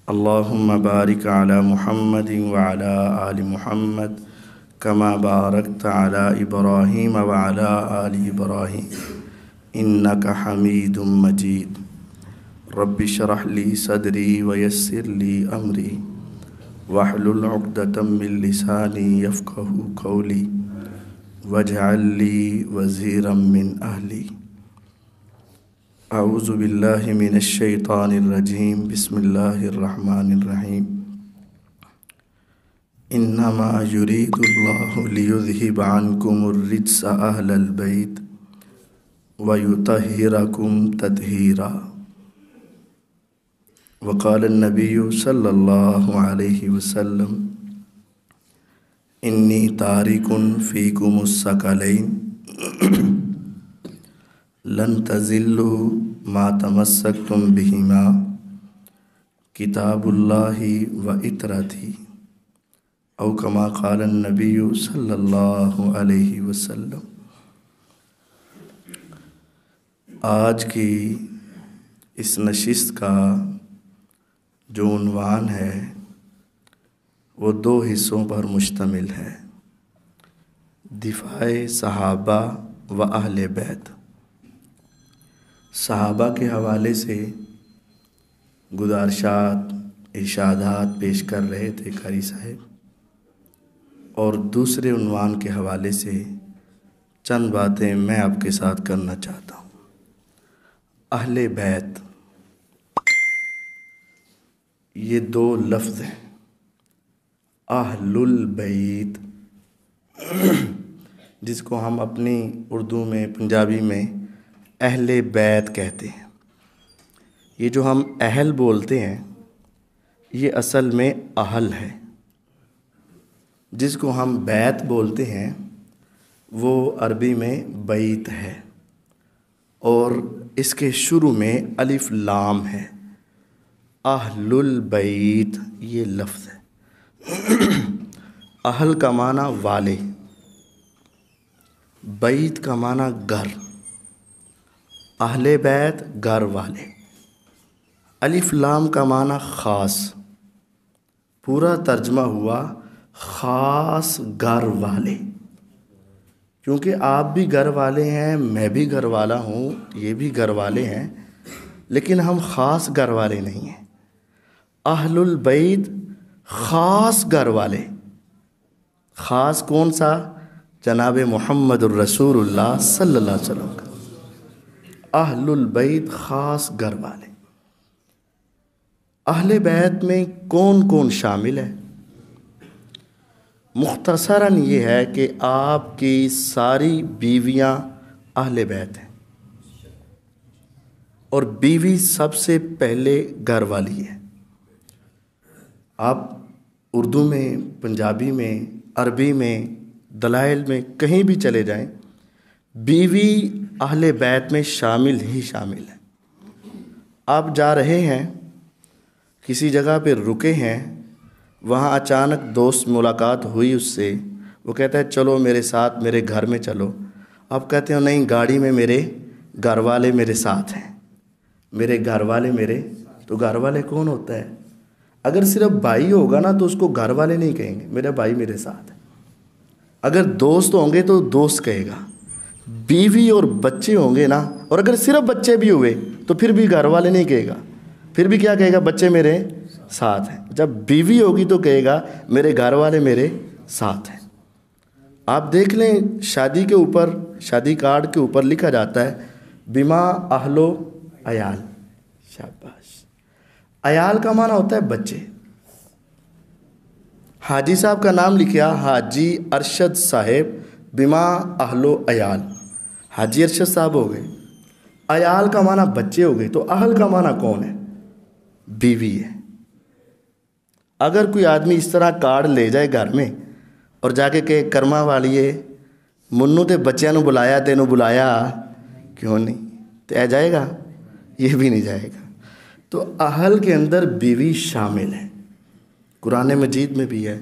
अल्लाहुम्मा बारिक अला मुहम्मदिन व अला आलि मुहम्मद कमा बारकता अला इब्राहीम व अला आलि इब्राहीम इन्नका हमीदुम मजीद। रब्बि शरह ली सदरी व यस्सिर ली अमरी वहलुल उक़दतम मिन लिसानी यफ़क़हू क़ौली वजअल ली वज़ीरम मिन अहली। अऊज़ु बिल्लाहि मिनश शैतानिर रजीम। बिस्मिल्लाहिर रहमानिर रहीम। इन्नमा युरीदुल्लाहु लियुज़हिबा अन्कुमुर रिज्स अहलल बैत व युतहिरकुम तत्हीरा। वक़ाल नबिय्यु सल्लल्लाहु अलैहि वसल्लम इन्नी तारिकुन फ़ीकुमुस सकलैन लन तज़िल्लु मा तमस्सकतुम बिहिमा किताबुल्लाहि व इतरती औ कमा क़ाल नबिय्यु सल्लल्लाहु अलैहि वसल्लम। आज की इस नशिस्त का जो उन्वान है वो दो हिस्सों पर मुश्तमिल है, दिफ़ाए सहाबा व अहले बैत। सहाबा के हवाले से गुज़ारिशात इरशादात पेश कर रहे थे कारी साहब, और दूसरे उन्वान के हवाले से चंद बातें मैं आपके साथ करना चाहता हूँ। अहले बैत ये दो लफ्ज़ हैं। अहलुल बैत जिसको हम अपनी उर्दू में पंजाबी में अहले बैत कहते हैं। ये जो हम अहल बोलते हैं ये असल में अहल है। जिसको हम बैत बोलते हैं वो अरबी में बैत है और इसके शुरू में अलिफ लाम है। अहलुल बैत ये लफ्ज़ है। अहल का माना वाले, बैत का माना घर। अहले बैत घर वाले। अलिफ लाम का माना ख़ास। पूरा तर्जमा हुआ ख़ास घर वाले, क्योंकि आप भी घर वाले हैं, मैं भी घर वाला हूँ, ये भी घर वाले हैं, लेकिन हम ख़ास घर वाले नहीं हैं। अहलुल बैत ख़ास घर वाले। ख़ास कौन सा? जनाब मुहम्मदुर रसूलुल्लाह सल्लल्लाहु अलैहि वसल्लम का। अहलुल बैत ख़ास घर वाले। अहले बैत में कौन कौन शामिल है? मुख्तसरन ये है कि आपकी सारी बीवियां अहले बैत हैं, और बीवी सबसे पहले घर वाली है। आप उर्दू में, पंजाबी में, अरबी में, दलाइल में कहीं भी चले जाएं, बीवी अहले बैत में शामिल ही शामिल है। आप जा रहे हैं, किसी जगह पर रुके हैं, वहाँ अचानक दोस्त मुलाकात हुई उससे, वो कहता है चलो मेरे साथ, मेरे घर में चलो। आप कहते हो नहीं, गाड़ी में मेरे घर वाले मेरे साथ हैं। मेरे घर वाले मेरे, तो घर वाले कौन होता है? अगर सिर्फ भाई होगा ना तो उसको घर वाले नहीं कहेंगे, मेरा भाई मेरे साथ है। अगर दोस्त होंगे तो दोस्त कहेगा। बीवी और बच्चे होंगे ना, और अगर सिर्फ बच्चे भी हुए तो फिर भी घर वाले नहीं कहेगा, फिर भी क्या कहेगा? बच्चे मेरे साथ हैं। जब बीवी होगी तो कहेगा मेरे घर वाले मेरे साथ हैं। आप देख लें, शादी के ऊपर, शादी कार्ड के ऊपर लिखा जाता है बिमा अहलो अयाल। शाबाश। अयाल का माना होता है बच्चे। हाजी साहब का नाम लिखा, हाजी अरशद साहेब बिमा अहलो अयाल। हाजी अरशद साहब हो गए। अयाल का माना बच्चे हो गए। तो अहल का माना कौन है? बीवी है। अगर कोई आदमी इस तरह कार्ड ले जाए घर में और जाके कहे कर्मा वालिए मुन्नू ते बच्चों को बुलाया, तेनों बुलाया क्यों नहीं, तो आ जाएगा? ये भी नहीं जाएगा। तो अहल के अंदर बीवी शामिल है। कुरान मजीद में भी है,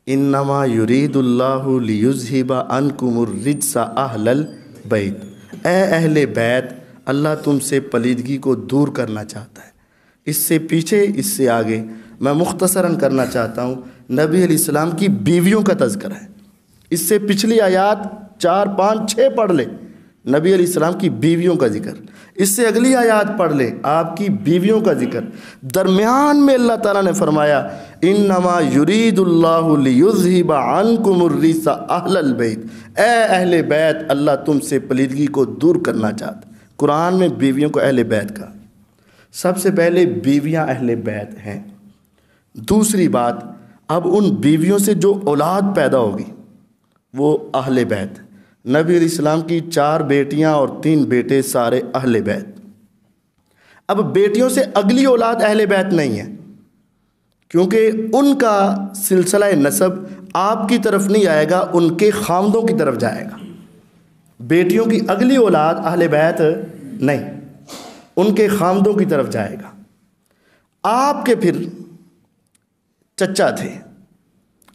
इन्नमा युरीदुल्लाहु लियुज़हिबा अन्कुमुर रिज्स अहलल बैत। ए अहले बैत, अल्लाह तुमसे पलीदगी को दूर करना चाहता है। इससे पीछे, इससे आगे मैं मुख्तसरन करना चाहता हूँ, नबी अलैहिस्सलाम की बीवियों का तज़किरा है। इससे पिछली आयात 4, 5, 6 पढ़ ले, नबी अलैहिस्सलाम की बीवियों का जिक्र। इससे अगली आयात पढ़ ले, आपकी बीवियों का जिक्र। दरमियान में अल्लाह ताला ने फरमाया, इन्नमा युरीदुल्लाहु लियुज़हिबा अन्कुमुर रिज्सा अहलल बैत, ए अहले बैत, अल्लाह तुमसे पलीदगी को दूर करना चाहता। कुरान में बीवियों को अहले बैत का, सबसे पहले बीवियां अहले बैत हैं। दूसरी बात, अब उन बीवियों से जो औलाद पैदा होगी वो अहले बैत। नबी अलैहिस्सलाम की 4 बेटियां और 3 बेटे, सारे अहले बैत। अब बेटियों से अगली औलाद अहले बैत नहीं है, क्योंकि उनका सिलसिला नसब आपकी तरफ नहीं आएगा, उनके खामदों की तरफ जाएगा। बेटियों की अगली औलाद अहले बैत नहीं, उनके खामदों की तरफ जाएगा। आपके फिर चचा थे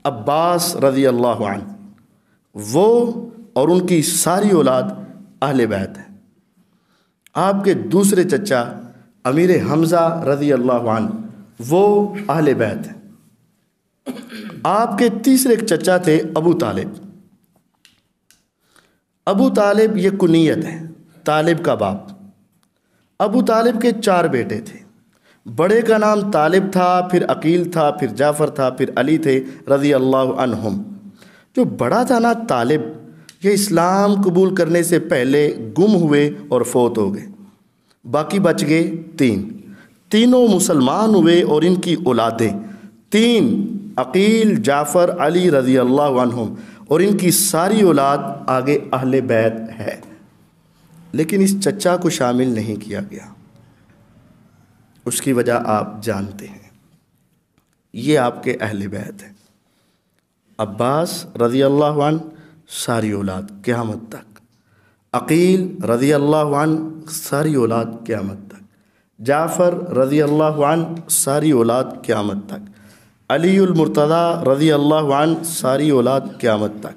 अब्बास रज़ी अल्लाह अन्हु, वो और उनकी सारी औलाद अहले बैत है। आपके दूसरे चचा अमीर हमज़ा रज़ी अल्लाह अन्हु, वो अहले बैत है। आपके तीसरे चचा थे अबू तालिब। अबू तालिब ये कुनियत है, तालिब का बाप। अबू तालिब के 4 बेटे थे। बड़े का नाम तालिब था, फिर अकील था, फिर जाफ़र था, फिर अली थे रज़ी अल्लाह अन्हुम। जो बड़ा था ना तालिब, ये इस्लाम कबूल करने से पहले गुम हुए और फौत हो गए। बाकी बच गए 3, तीनों मुसलमान हुए और इनकी औलादें 3, अकील, जाफ़र, अली रज़ी अल्लाह अन्हुम, और इनकी सारी औलाद आगे अहले बैत है। लेकिन इस चचा को शामिल नहीं किया गया। उसकी वजह आप जानते हैं, ये आपके अहले बैत हैं। अब्बास रज़ी अल्लाह अन्हु सारी औलाद क़यामत तक, अकील रज़ी अल्लाह अन्हु सारी औलाद क़यामत तक, जाफ़र रज़ी अल्लाह अन्हु सारी औलाद क़यामत तक, अलीउल मुर्तज़ा रज़ी अल्लाह अन्हु सारी औलाद क़यामत तक,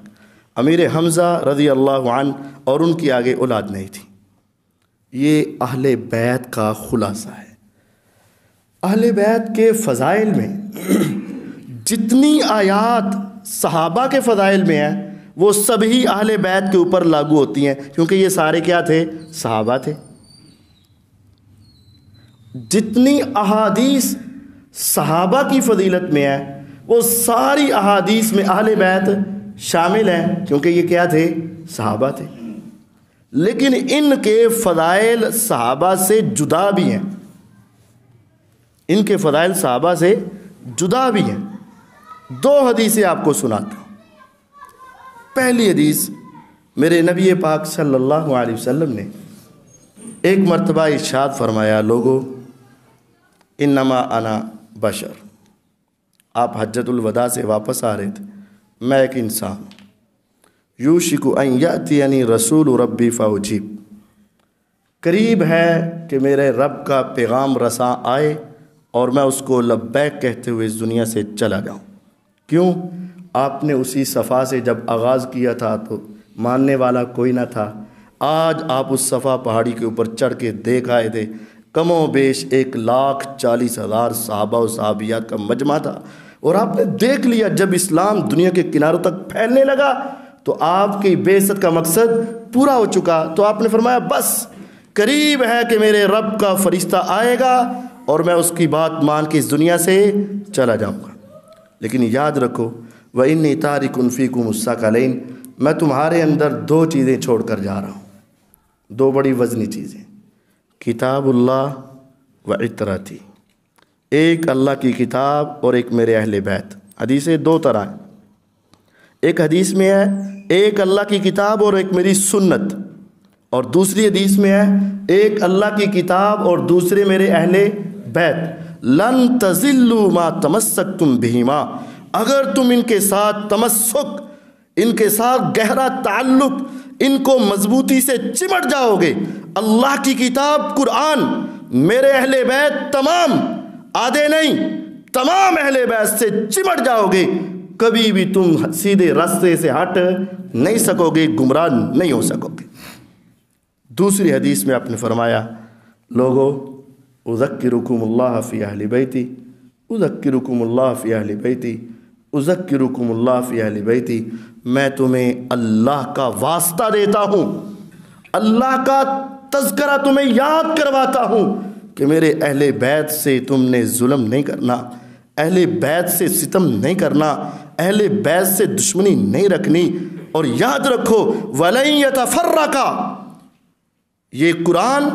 अमीर हमज़ा रज़ी अल्लाह अन्हु और उनकी आगे औलाद नहीं थी। ये अहले बैत का खुलासा है। अहले बैत के फ़ज़ाइल में जितनी आयात सहाबा के फ़ज़ाइल में है, वो सभी अहले बैत के ऊपर लागू होती हैं, क्योंकि ये सारे क्या थे? सहाबा थे। जितनी अहादीस सहाबा की फ़जीलत में है, वो सारी अहादीस में अहले बैत शामिल हैं, क्योंकि ये क्या थे? सहाबा थे। लेकिन इनके फ़ज़ाइल सहाबा से जुदा भी हैं, इनके फ़ज़ाइल सहाबा से जुदा भी हैं। 2 हदीसें आपको सुनाता हूँ। पहली हदीस, मेरे नबी पाक सल्लल्लाहु अलैहि वसल्लम ने एक मर्तबा इरशाद फरमाया, लोगो इन्नमा अना बशर। आप हज्जतुल वदा से वापस आ रहे थे, मैं एक इंसान, यूशिकु अन यातियनी रसूल रब्बी फ़उजीब, करीब है कि मेरे रब का पैगाम रसां आए और मैं उसको लब्बैक कहते हुए इस दुनिया से चला जाऊँ। क्यों? आपने उसी सफ़ा से जब आगाज़ किया था तो मानने वाला कोई ना था। आज आप उस सफ़ा पहाड़ी के ऊपर चढ़ के देख आए थे, कमो बेश 1,40,000 सहाबा और सहाबियात का मजमा था, और आपने देख लिया जब इस्लाम दुनिया के किनारों तक फैलने लगा तो आपकी बेइज्जत का मकसद पूरा हो चुका। तो आपने फरमाया, बस करीब है कि मेरे रब का फरिश्ता आएगा और मैं उसकी बात मान के इस दुनिया से चला जाऊँगा। लेकिन याद रखो, व इन्नी तारिकुन फ़ीकुम मुस्तक़लैन, मैं तुम्हारे अंदर 2 चीज़ें छोड़ कर जा रहा हूँ, 2 बड़ी वज़नी चीज़ें, किताबुल्लाह व इतरती। एक अल्लाह की किताब और एक मेरे अहले बैत। हदीसें 2 तरह हैं। एक हदीस में है एक अल्लाह की किताब और एक मेरी सुन्नत, और दूसरी हदीस में है एक अल्लाह की किताब और दूसरे मेरे अहले बैत। लन तज़िल्लु मा तमस्सकतुम बिहिमा, अगर तुम इनके साथ तमस्सुक, इनके साथ गहरा ताल्लुक, इनको मजबूती से चिमट जाओगे, अल्लाह की किताब कुरान, मेरे अहले बैत तमाम, आधे नहीं तमाम अहले बैत से चिमट जाओगे, कभी भी तुम सीधे रास्ते से हट नहीं सकोगे, गुमराह नहीं हो सकोगे। दूसरी हदीस में आपने फरमाया, लोगों उज़क्किरुकुमुल्लाह फ़ी अहली बैती, उज़क्किरुकुमुल्लाह फ़ी अहली बैती, उज़क्किरुकुमुल्लाह फ़ी अहली बैती। मैं तुम्हें अल्लाह का वास्ता देता हूँ, अल्लाह का तज़किरा तुम्हें याद करवाता हूँ कि मेरे अहले बैत से तुमने जुल्म नहीं करना, अहले बैत से सितम नहीं करना, अहले बैत से दुश्मनी नहीं रखनी। और याद रखो वलन यतफर्रका, ये कुरान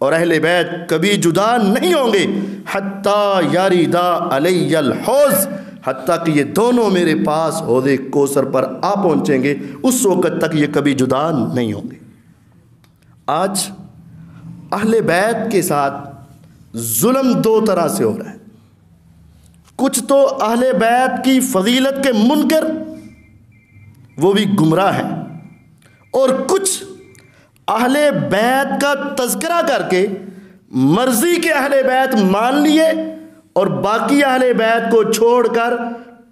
और अहले बैत कभी जुदा नहीं होंगे, हत्ता यारिदा अलैयल हौज़, हत्ता कि ये दोनों मेरे पास हौज़े कौसर पर आ पहुँचेंगे, उस वक़्त तक ये कभी जुदा नहीं होंगे। आज अहले बैत के साथ जुल्म दो तरह से हो रहा है। कुछ तो अहले बैत की फजीलत के मुनकर, वो भी गुमराह है, और कुछ अहले बैत का तज़किरा करके मर्जी के अहले बैत मान लिए और बाकी अहले बैत को छोड़कर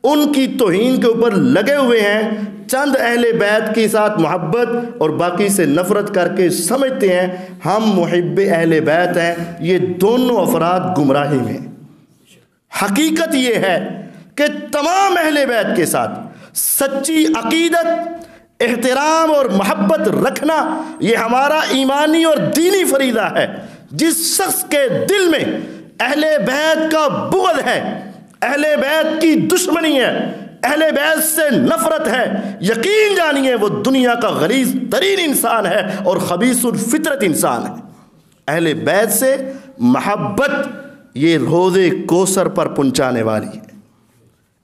उनकी तौहीन के ऊपर लगे हुए हैं। चंद अहले बैत के साथ मोहब्बत और बाकी से नफ़रत करके समझते हैं हम मुहिब्बे अहले बैत हैं। ये दोनों अफराद गुमराही में। हकीकत ये है कि तमाम अहले बैत के साथ सच्ची अकीदत, एहतराम और मोहब्बत रखना ये हमारा ईमानी और दीनी फरीज़ा है। जिस शख्स के दिल में अहले बैत का बुग़्ज़ है, अहले बैत की दुश्मनी है, अहले बैत से नफरत है, यकीन जानिए वो दुनिया का गलीज़ तरीन इंसान है और खबीसुल फितरत इंसान है। अहले बैत से मोहब्बत ये रोज़े कौसर पर पहुँचाने वाली है।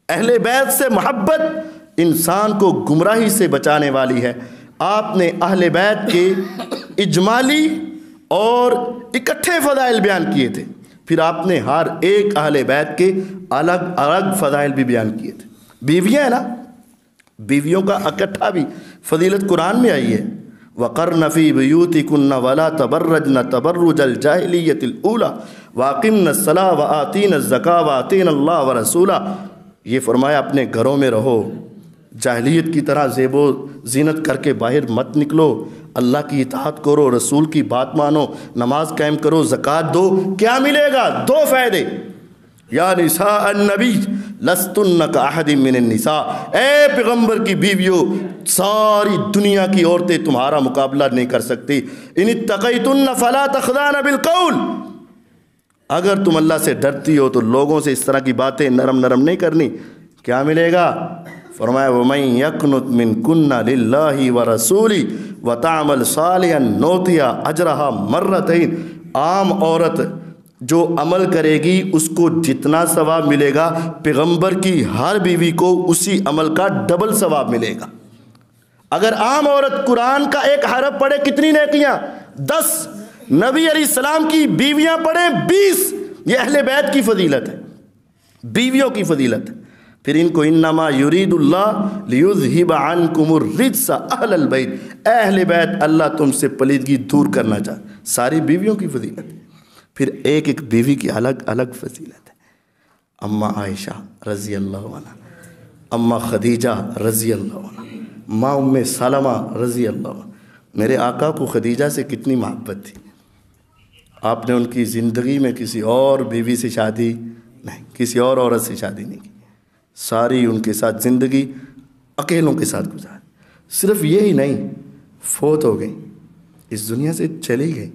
अहले बैत से मोहब्बत इंसान को गुमराही से बचाने वाली है। आपने अहले बैत के इजमाली और इकट्ठे फ़ज़ाइल बयान किए थे, फिर आपने हर एक अहले बैत के अलग अलग फ़ज़ाइल भी बयान किए थे। बीवियाँ है ना, बीवियों का इकट्ठा भी फजीलत कुरान में आई है। वक़र्न फ़ी बुयूतिकुन्न वला तबर्रजन तबर्रुजल जाहिलियतिल ऊला वाक़िमनस्सला व आतीनज़्ज़का व आतीनल्लाह व रसूला। ये फरमाया अपने घरों में रहो, जाहिलियत की तरह ज़ेबो ज़ीनत करके बाहर मत निकलो, अल्लाह की इताअत करो, रसूल की बात मानो, नमाज कायम करो, ज़कात दो। क्या मिलेगा? दो फ़ायदे। या निसा अन्नबी लस्तुन्न का अहदिम मिनन निसा, ए पैगम्बर की बीवियों, सारी दुनिया की औरतें तुम्हारा मुकाबला नहीं कर सकती। इन इत्तक़ैतुन्न फ़ला तख़ज़ान बिलक़ौल, अगर तुम अल्लाह से डरती हो तो लोगों से इस तरह की बातें नरम नरम नहीं करनी। क्या मिलेगा? फरमाया वमन यक़नुत मिनकुन्ना लिल्लाहि व रसूली व तअमल सालिहन नूतिहा अजरहा मर्रतैन। आम औरत जो अमल करेगी उसको जितना सवाब मिलेगा, पैगंबर की हर बीवी को उसी अमल का डबल सवाब मिलेगा। अगर आम औरत कुरान का एक हरफ पढ़े कितनी नेकियां? 10। नबी अलैहिस्सलाम की बीवियां पढ़े 20। ये अहले बैत की फजीलत है, बीवियों की फजीलत है। फिर इनको इन्नमा युरीदुल्लाह लियुज़हिबा अन्कुमुर रिज्सा अहलल बैत, अहले बैत अल्लाह तुमसे पलीदगी दूर करना चाहता। सारी बीवियों की फजीलत है। फिर एक एक बीवी की अलग अलग फजीलत है। अम्मा आयशा रज़ी अल्लाह अन्हा, अम्मा खदीजा रज़ी अल्लाह अन्हा, माँ उम्मे सलमा रज़ी अल्लाह अन्हा। मेरे आका को खदीजा से कितनी मोहब्बत थी। आपने उनकी ज़िंदगी में किसी और बीवी से शादी नहीं, किसी और औरत से शादी नहीं की। सारी उनके साथ ज़िंदगी अकेलों के साथ गुजारी। सिर्फ यही नहीं, फौत हो गई, इस दुनिया से चली गई,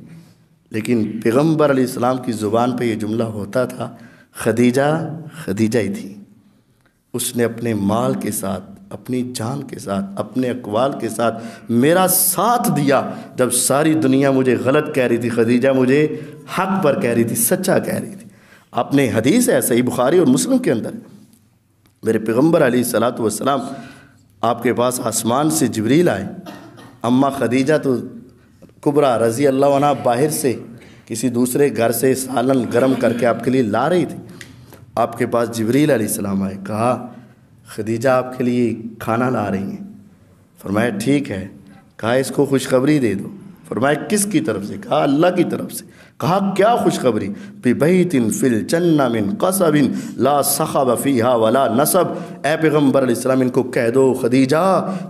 लेकिन पैगम्बर अलैहिस्सलाम की ज़ुबान पे ये जुमला होता था, खदीजा खदीजा ही थी। उसने अपने माल के साथ, अपनी जान के साथ, अपने अक़वाल के साथ मेरा साथ दिया। जब सारी दुनिया मुझे गलत कह रही थी, खदीजा मुझे हक़ पर कह रही थी, सच्चा कह रही थी। आपने हदीस है सही बुखारी और मुस्लिम के अंदर, मेरे पैगम्बर अलैहिस्सलातु वस्सलाम आपके पास आसमान से जिब्रील आए। अम्मा खदीजा तो कुबरा रज़ी अल्लाह अन्हा बाहर से किसी दूसरे घर से सालन गर्म करके आपके लिए ला रही थी। आपके पास जिब्रील अलैहिस्सलाम आए, कहा खदीजा आपके लिए खाना ला रही हैं। फरमाया ठीक है। कहा इसको खुशखबरी दे दो। फरमाया किस की तरफ से? कहा अल्लाह की तरफ से। कहा क्या खुशखबरी, बिबैतिन फिल जन्ना मिन कसबिन ला सखब फीहा वला नसब। ए पैगम्बर अलैहिस्सलाम इनको कह दो खदीजा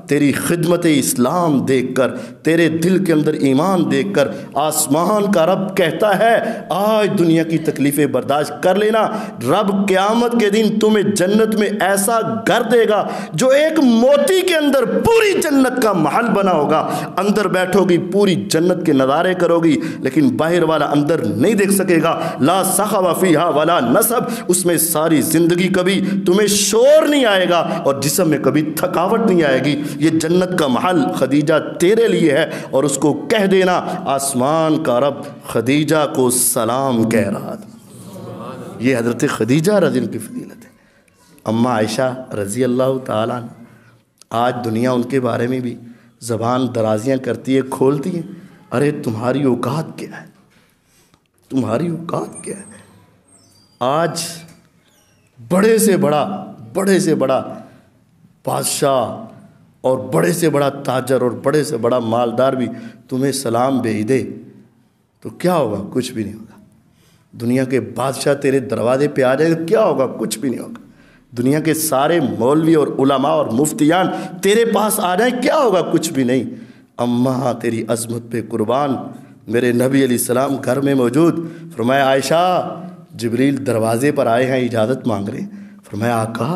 तेरी खिदमत इस्लाम देखकर, तेरे दिल के अंदर ईमान देखकर आसमान का रब कहता है आज दुनिया की तकलीफ़ें बर्दाश्त कर लेना, रब क़यामत के दिन तुम्हें जन्नत में ऐसा घर देगा जो एक मोती के अंदर पूरी जन्नत का महल बना होगा। अंदर बैठोगी पूरी जन्नत के नज़ारे करोगी, लेकिन बाहर वाला अंदर नहीं देख सकेगा। ला सखवा फीहा वला नसब, उसमें सारी जिंदगी कभी तुम्हें शोर नहीं आएगा और जिस्म में कभी थकावट नहीं आएगी। ये जन्नत का महल खदीजा तेरे लिए है। और उसको कह देना आसमान का रब खदीजा को सलाम कह रहा था। ये हज़रत खदीजा रज़ी की फजीलत है। अम्मा आयशा रज़ी अल्लाह ताला अन्हा, आज दुनिया उनके बारे में भी ज़बान दराजियाँ करती है, खोलती है, अरे तुम्हारी औकात क्या है, तुम्हारी औकात क्या है। आज बड़े से बड़ा बादशाह और बड़े से बड़ा ताजर और बड़े से बड़ा मालदार भी तुम्हें सलाम भेज दे तो क्या होगा, कुछ भी नहीं होगा। दुनिया के बादशाह तेरे दरवाजे पे आ जाए तो क्या होगा, कुछ भी नहीं होगा। दुनिया के सारे मौलवी और उलमा और मुफ्तियान तेरे पास आ जाए क्या होगा, कुछ भी नहीं। अम्मा तेरी अज़मत पे कुर्बान, मेरे नबी अलैहिस्सलाम घर में मौजूद, फरमाया आयशा जिब्रील दरवाज़े पर आए हैं, इजाज़त मांग रहे हैं। फरमाया आका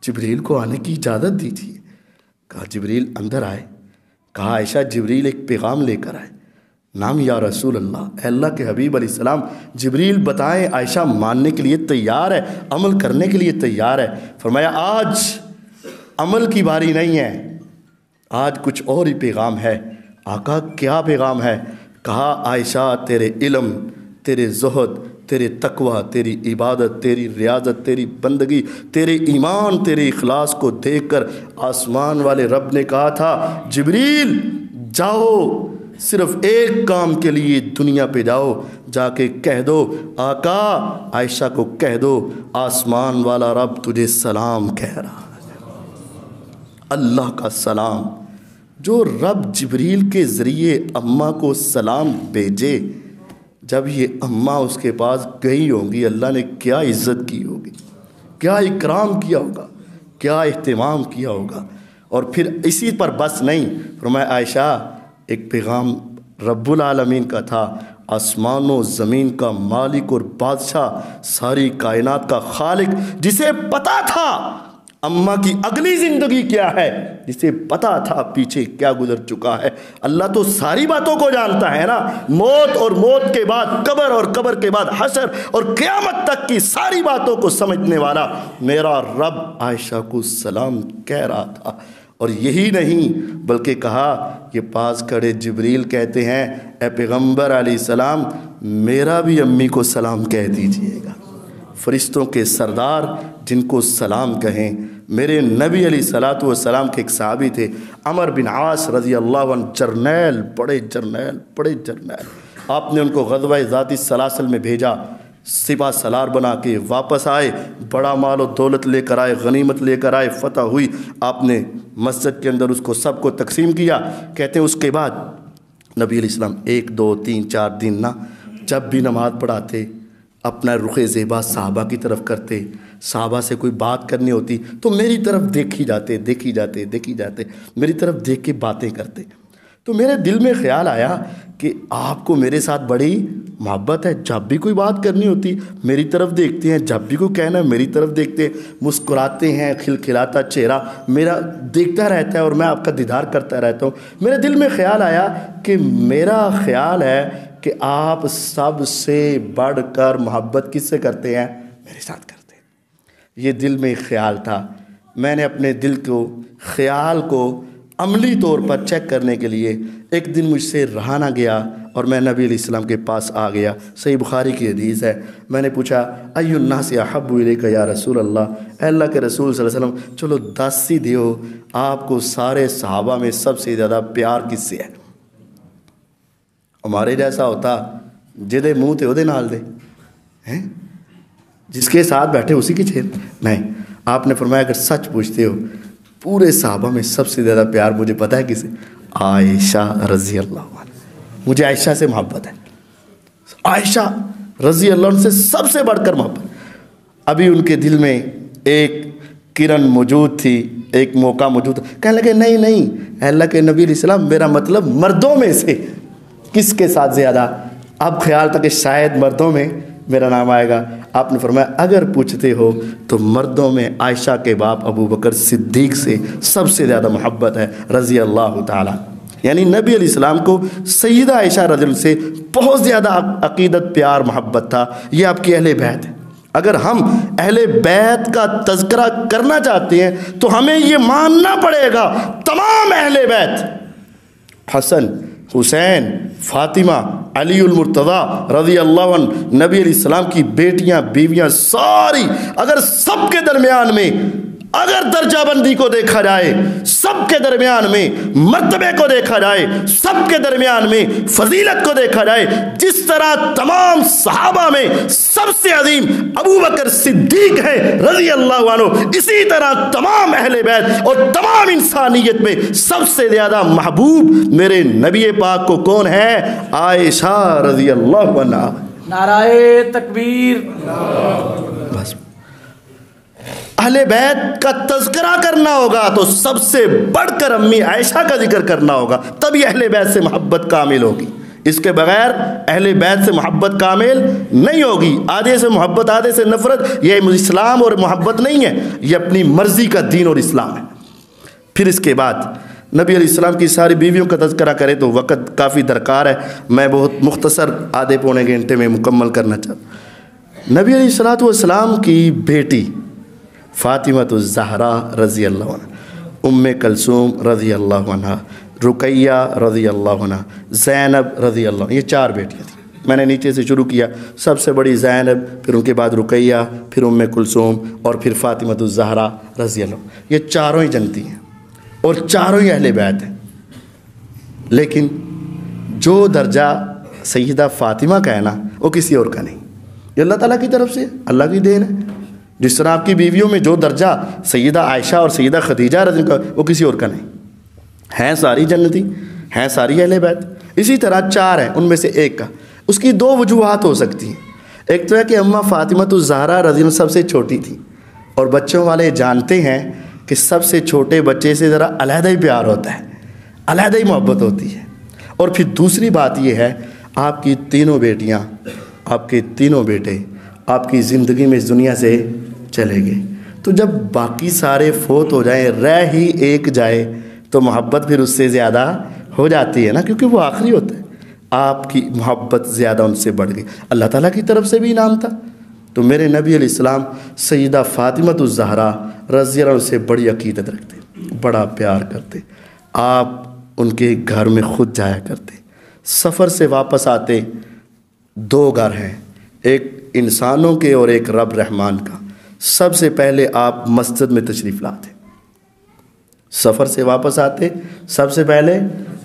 जिब्रील को आने की इजाज़त दीजिए। कहा जिब्रील अंदर आए। कहा आयशा जिब्रील एक पैगाम लेकर आए। नाम या रसूल अल्लाह, अल्लाह के हबीब अलैहिस्सलाम जिब्रील बताएं। आयशा मानने के लिए तैयार है, अमल करने के लिए तैयार है। फरमाया आज अमल की बारी नहीं है, आज कुछ और ही पैगाम है। आका क्या पैगाम है। कहा आयशा तेरे इल्म, तेरे ज़ुहद, तेरे तकवा, तेरी इबादत, तेरी रियाजत, तेरी बंदगी, तेरे ईमान, तेरे इखलास को देखकर आसमान वाले रब ने कहा था जिब्रील जाओ सिर्फ एक काम के लिए दुनिया पे जाओ, जाके कह दो आका आयशा को कह दो आसमान वाला रब तुझे सलाम कह रहा है। अल्लाह का सलाम, जो रब जिब्रील के ज़रिए अम्मा को सलाम भेजे, जब ये अम्मा उसके पास गई होंगी अल्लाह ने क्या इज़्ज़त की होगी, क्या इकराम किया होगा, क्या इह्तिमाम किया होगा। और फिर इसी पर बस नहीं, फरमाया आयशा एक पैगाम रब्बुल आलमीन का था, आसमानों ज़मीन का मालिक और बादशाह, सारी कायनात का खालिक, जिसे पता था अम्मा की अगली ज़िंदगी क्या है, जिसे पता था पीछे क्या गुजर चुका है। अल्लाह तो सारी बातों को जानता है ना, मौत और मौत के बाद कब्र और कब्र के बाद हशर और क़यामत तक की सारी बातों को समझने वाला मेरा रब आयशा को सलाम कह रहा था। और यही नहीं बल्कि कहा ये पास खड़े जिब्रील कहते हैं ए पैगम्बर अलैहिस्सलाम मेरा भी अम्मी को सलाम कह दीजिएगा। फरिश्तों के सरदार जिनको सलाम कहें, मेरे नबी अलैहिस्सलातु वस्सलाम के एक सहाबी थे अमर बिन आस रज़ी अल्लाह अन्हु, जर्नैल, बड़े जर्नैल। आपने उनको ग़ज़वा ज़ाती सलासल में भेजा, सिपा सलार बना के वापस आए, बड़ा माल और दौलत लेकर आए, गनीमत लेकर आए, फतह हुई, आपने मस्जिद के अंदर उसको सबको तकसीम किया। कहते हैं उसके बाद नबी अलैहिस्सलाम 1 2 3 4 दिन ना जब भी नमाज़ पढ़ाते अपना रुख़ ज़ेबा साहबा की तरफ करते, साहबा से कोई बात करनी होती तो मेरी तरफ देखी जाते, मेरी तरफ देख के बातें करते। तो मेरे दिल में ख़्याल आया कि आपको मेरे साथ बड़ी मोहब्बत है, जब भी कोई बात करनी होती मेरी तरफ देखते हैं, जब भी कोई कहना है मेरी तरफ देखते हैं, मुस्कुराते हैं, खिलखिलाता चेहरा मेरा देखता रहता है और मैं आपका दीदार करता रहता हूँ। मेरे दिल में ख़्याल आया कि मेरा ख़्याल है कि आप सबसे बढ़कर मोहब्बत किससे करते हैं, मेरे साथ करते हैं। ये दिल में ख्याल था। मैंने अपने दिल को ख्याल को अमली तौर पर चेक करने के लिए एक दिन मुझसे रहा ना गया और मैं नबी अलैहिस्सलाम के पास आ गया। सही बुखारी की हदीस है। मैंने पूछा अय्युन्नास अहब्बु इलैका या रसूल अल्लाह, अल्लाह के रसूल सल्लल्लाहु अलैहि वसल्लम चलो 10 ही दियो, आपको सारे सहाबा में सबसे ज़्यादा प्यार किससे है। हमारे जैसा होता जिदे मुँह थे उदे नाल दे हैं, जिसके साथ बैठे उसी की छेड़ नहीं। आपने फरमाया अगर सच पूछते हो पूरे सहाबा में सबसे ज़्यादा प्यार मुझे पता है किसे, आयशा रज़ी अल्लाह अन्हा, मुझे आयशा से मोहब्बत है। आयशा रज़ी अल्लाह अन्हा से सबसे बढ़कर मोहब्बत। अभी उनके दिल में एक किरण मौजूद थी, एक मौका मौजूद था। कहने लगे नहीं नहीं अल्लाह के नबी अलैहिस्सलाम, मेरा मतलब मर्दों में से किसके साथ ज़्यादा। अब ख्याल था कि शायद मर्दों में मेरा नाम आएगा। आपने फरमाया अगर पूछते हो तो मर्दों में आयशा के बाप अबू बकर सिद्दीक़ से सबसे ज़्यादा मोहब्बत है रज़ी अल्लाह ताला। यानी नबी अलैहिस्सलाम को सैयदा आयशा रज़ी अल्लाह से बहुत ज़्यादा अक़ीदत, प्यार, मोहब्बत था। ये आपकी अहले बैत है। अगर हम अहले बैत का तज़किरा करना चाहते हैं तो हमें ये मानना पड़ेगा तमाम अहले बैत, हसन, हुसैन, फ़ातिमा, अलीउल मुर्तज़ा रज़ी अल्लाह अन्हु, नबी अलैहिस्सलाम की बेटियां, बीवियां सारी, अगर सबके दरमियान में अगर दर्जाबंदी को देखा जाए, सबके दरमियान में मर्तबे को देखा जाए, सबके दरमियान में फजीलत को देखा जाए, जिस तरह तमाम सहाबा में सबसे अजीम अबू बकर सिद्दीक है रज़ी अल्लाह अन्हु, इसी तरह तमाम अहले बैत और तमाम इंसानियत में सबसे ज़्यादा महबूब मेरे नबी पाक को कौन है? आयशा रज़ी अल्लाह अन्हा। नाराए तकबीर। बस अहले बैत का तज़किरा करना होगा तो सबसे बढ़कर अम्मी आयशा का जिक्र करना होगा, तभी अहले बैत से मोहब्बत कामिल होगी। इसके बगैर अहले बैत से मोहब्बत कामिल नहीं होगी। आधे से मोहब्बत, आधे से नफ़रत, यह इस्लाम और मोहब्बत नहीं है, यह अपनी मर्ज़ी का दीन और इस्लाम है। फिर इसके बाद नबी अलैहिस्सलाम की सारी बीवियों का तज़किरा करें तो वक़्त काफ़ी दरकार है, मैं बहुत मुख्तसर आधे पौने घंटे में मुकम्मल करना चाहता। नबी अलैहिस्सलाम की बेटी फ़ातिमतुज़ ज़हरा रज़ी अल्लाह अन्हा, उम्मे कलसूम रज़ी अल्लाह अन्हा, रुकैया रज़ी अल्लाह अन्हा, ज़ैनब रज़ी अल्लाह, ये चार बेटियाँ थी। मैंने नीचे से शुरू किया, सबसे बड़ी ज़ैनब, फिर उनके बाद रुकैया, फिर उम्मे कुलसूम और फिर फ़ातिमतुज़ ज़हरा रज़ी अल्लाह। ये चारों ही जनती हैं और चारों ही अहले बैत हैं। लेकिन जो दर्जा सैयदा फ़ातिमा का है ना, वो किसी और का नहीं, ये अल्लाह ताला की तरफ से, अल्लाह की देन है। जिस तरह आपकी बीवियों में जो दर्जा सैयदा आयशा और सैयदा खदीजा रज़ी का, वो किसी और का नहीं। हैं सारी जन्नती, हैं सारी अहले बैत। इसी तरह चार हैं, उनमें से एक का, उसकी दो वजूहात हो सकती हैं। एक तो है कि अम्मा फ़ातिमतुज़ ज़हरा रज़ी अल्लाह सबसे छोटी थी और बच्चों वाले जानते हैं कि सबसे छोटे बच्चे से ज़रा अलहदा ही प्यार होता है, अलहदा ही मोहब्बत होती है। और फिर दूसरी बात यह है, आपकी तीनों बेटियाँ, आपके तीनों बेटे आपकी ज़िंदगी में इस दुनिया से चले गए, तो जब बाकी सारे फोत हो जाएं, रह ही एक जाए, तो मोहब्बत फिर उससे ज़्यादा हो जाती है ना, क्योंकि वो आखिरी होता है। आपकी मोहब्बत ज़्यादा उनसे बढ़ गई, अल्लाह ताला की तरफ से भी इनाम था। तो मेरे नबी अलैहिस्सलाम सैयदा फ़ातिमतुज़ ज़हरा रज़ी अल्लाह से बड़ी अक़ीदत रखते, बड़ा प्यार करते। आप उनके घर में ख़ुद जाया करते, सफ़र से वापस आते, दो घर हैं, एक इंसानों के और एक रब रहमान का। सबसे पहले आप मस्जिद में तशरीफ़ लाते, सफ़र से वापस आते, सबसे पहले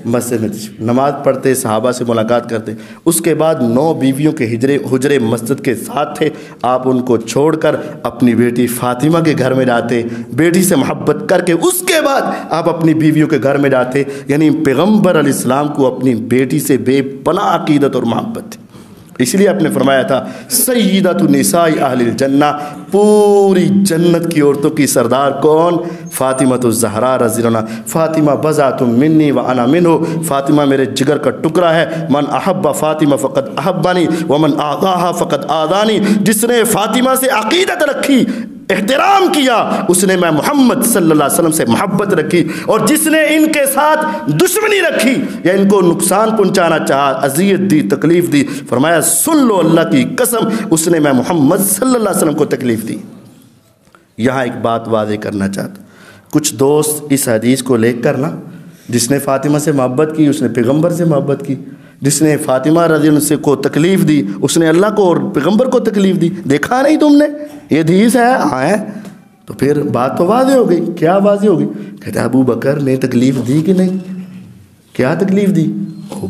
मस्जिद में नमाज़ पढ़ते, सहाबा से मुलाकात करते। उसके बाद 9 बीवियों के हुजरे मस्जिद के साथ थे, आप उनको छोड़कर अपनी बेटी फ़ातिमा के घर में जाते, बेटी से मोहब्बत करके उसके बाद आप अपनी बीवियों के घर में जाते। यानी पैगम्बर अलैहिस्सलाम को अपनी बेटी से बेपनाह अक़ीदत और मोहब्बत थी। इसलिए आपने फरमाया था सय्यिदतु निसाई अहलिल जन्ना, पूरी जन्नत की औरतों की सरदार कौन? फ़ातिमतुज़ ज़हरा रज़ी अल्लाह अन्हा। फ़ातिमा बज़ातुम मिन्नी व अना मिन्हु, फ़ातिमा मेरे जिगर का टुकड़ा है। मन अहब्बा फ़ातिमा फ़क़द अहब्बानी व मन आज़ाहा फ़क़द आज़ानी, जिसने फ़ातिमा से अक़ीदत रखी, एहतराम किया, उसने मैं मोहम्मद सल्लल्लाहु अलैहि वसल्लम से मोहब्बत रखी, और जिसने इनके साथ दुश्मनी रखी या इनको नुकसान पहुंचाना चाहा, अज़ियत दी, तकलीफ़ दी, फरमाया सुन लो अल्लाह की कसम, उसने मैं मोहम्मद सल्लल्लाहु अलैहि वसल्लम को तकलीफ़ दी। यहाँ एक बात वाज़ेह करना चाहता, कुछ दोस्त इस हदीस को लेकर ना, जिसने फ़ातिमा से मोहब्बत की उसने पैगम्बर से मोहब्बत की, जिसने फ़ातिमा रज़ी अल्लाह अन्हा को तकलीफ़ दी उसने अल्लाह को और पैगम्बर को तकलीफ़ दी। देखा नहीं तुमने ये हदीस है? हाँ है। तो फिर बात तो वाज़ेह हो गई। क्या वाज़ेह हो गई? कहते अबू बकर ने तकलीफ़ दी कि नहीं? क्या तकलीफ़ दी?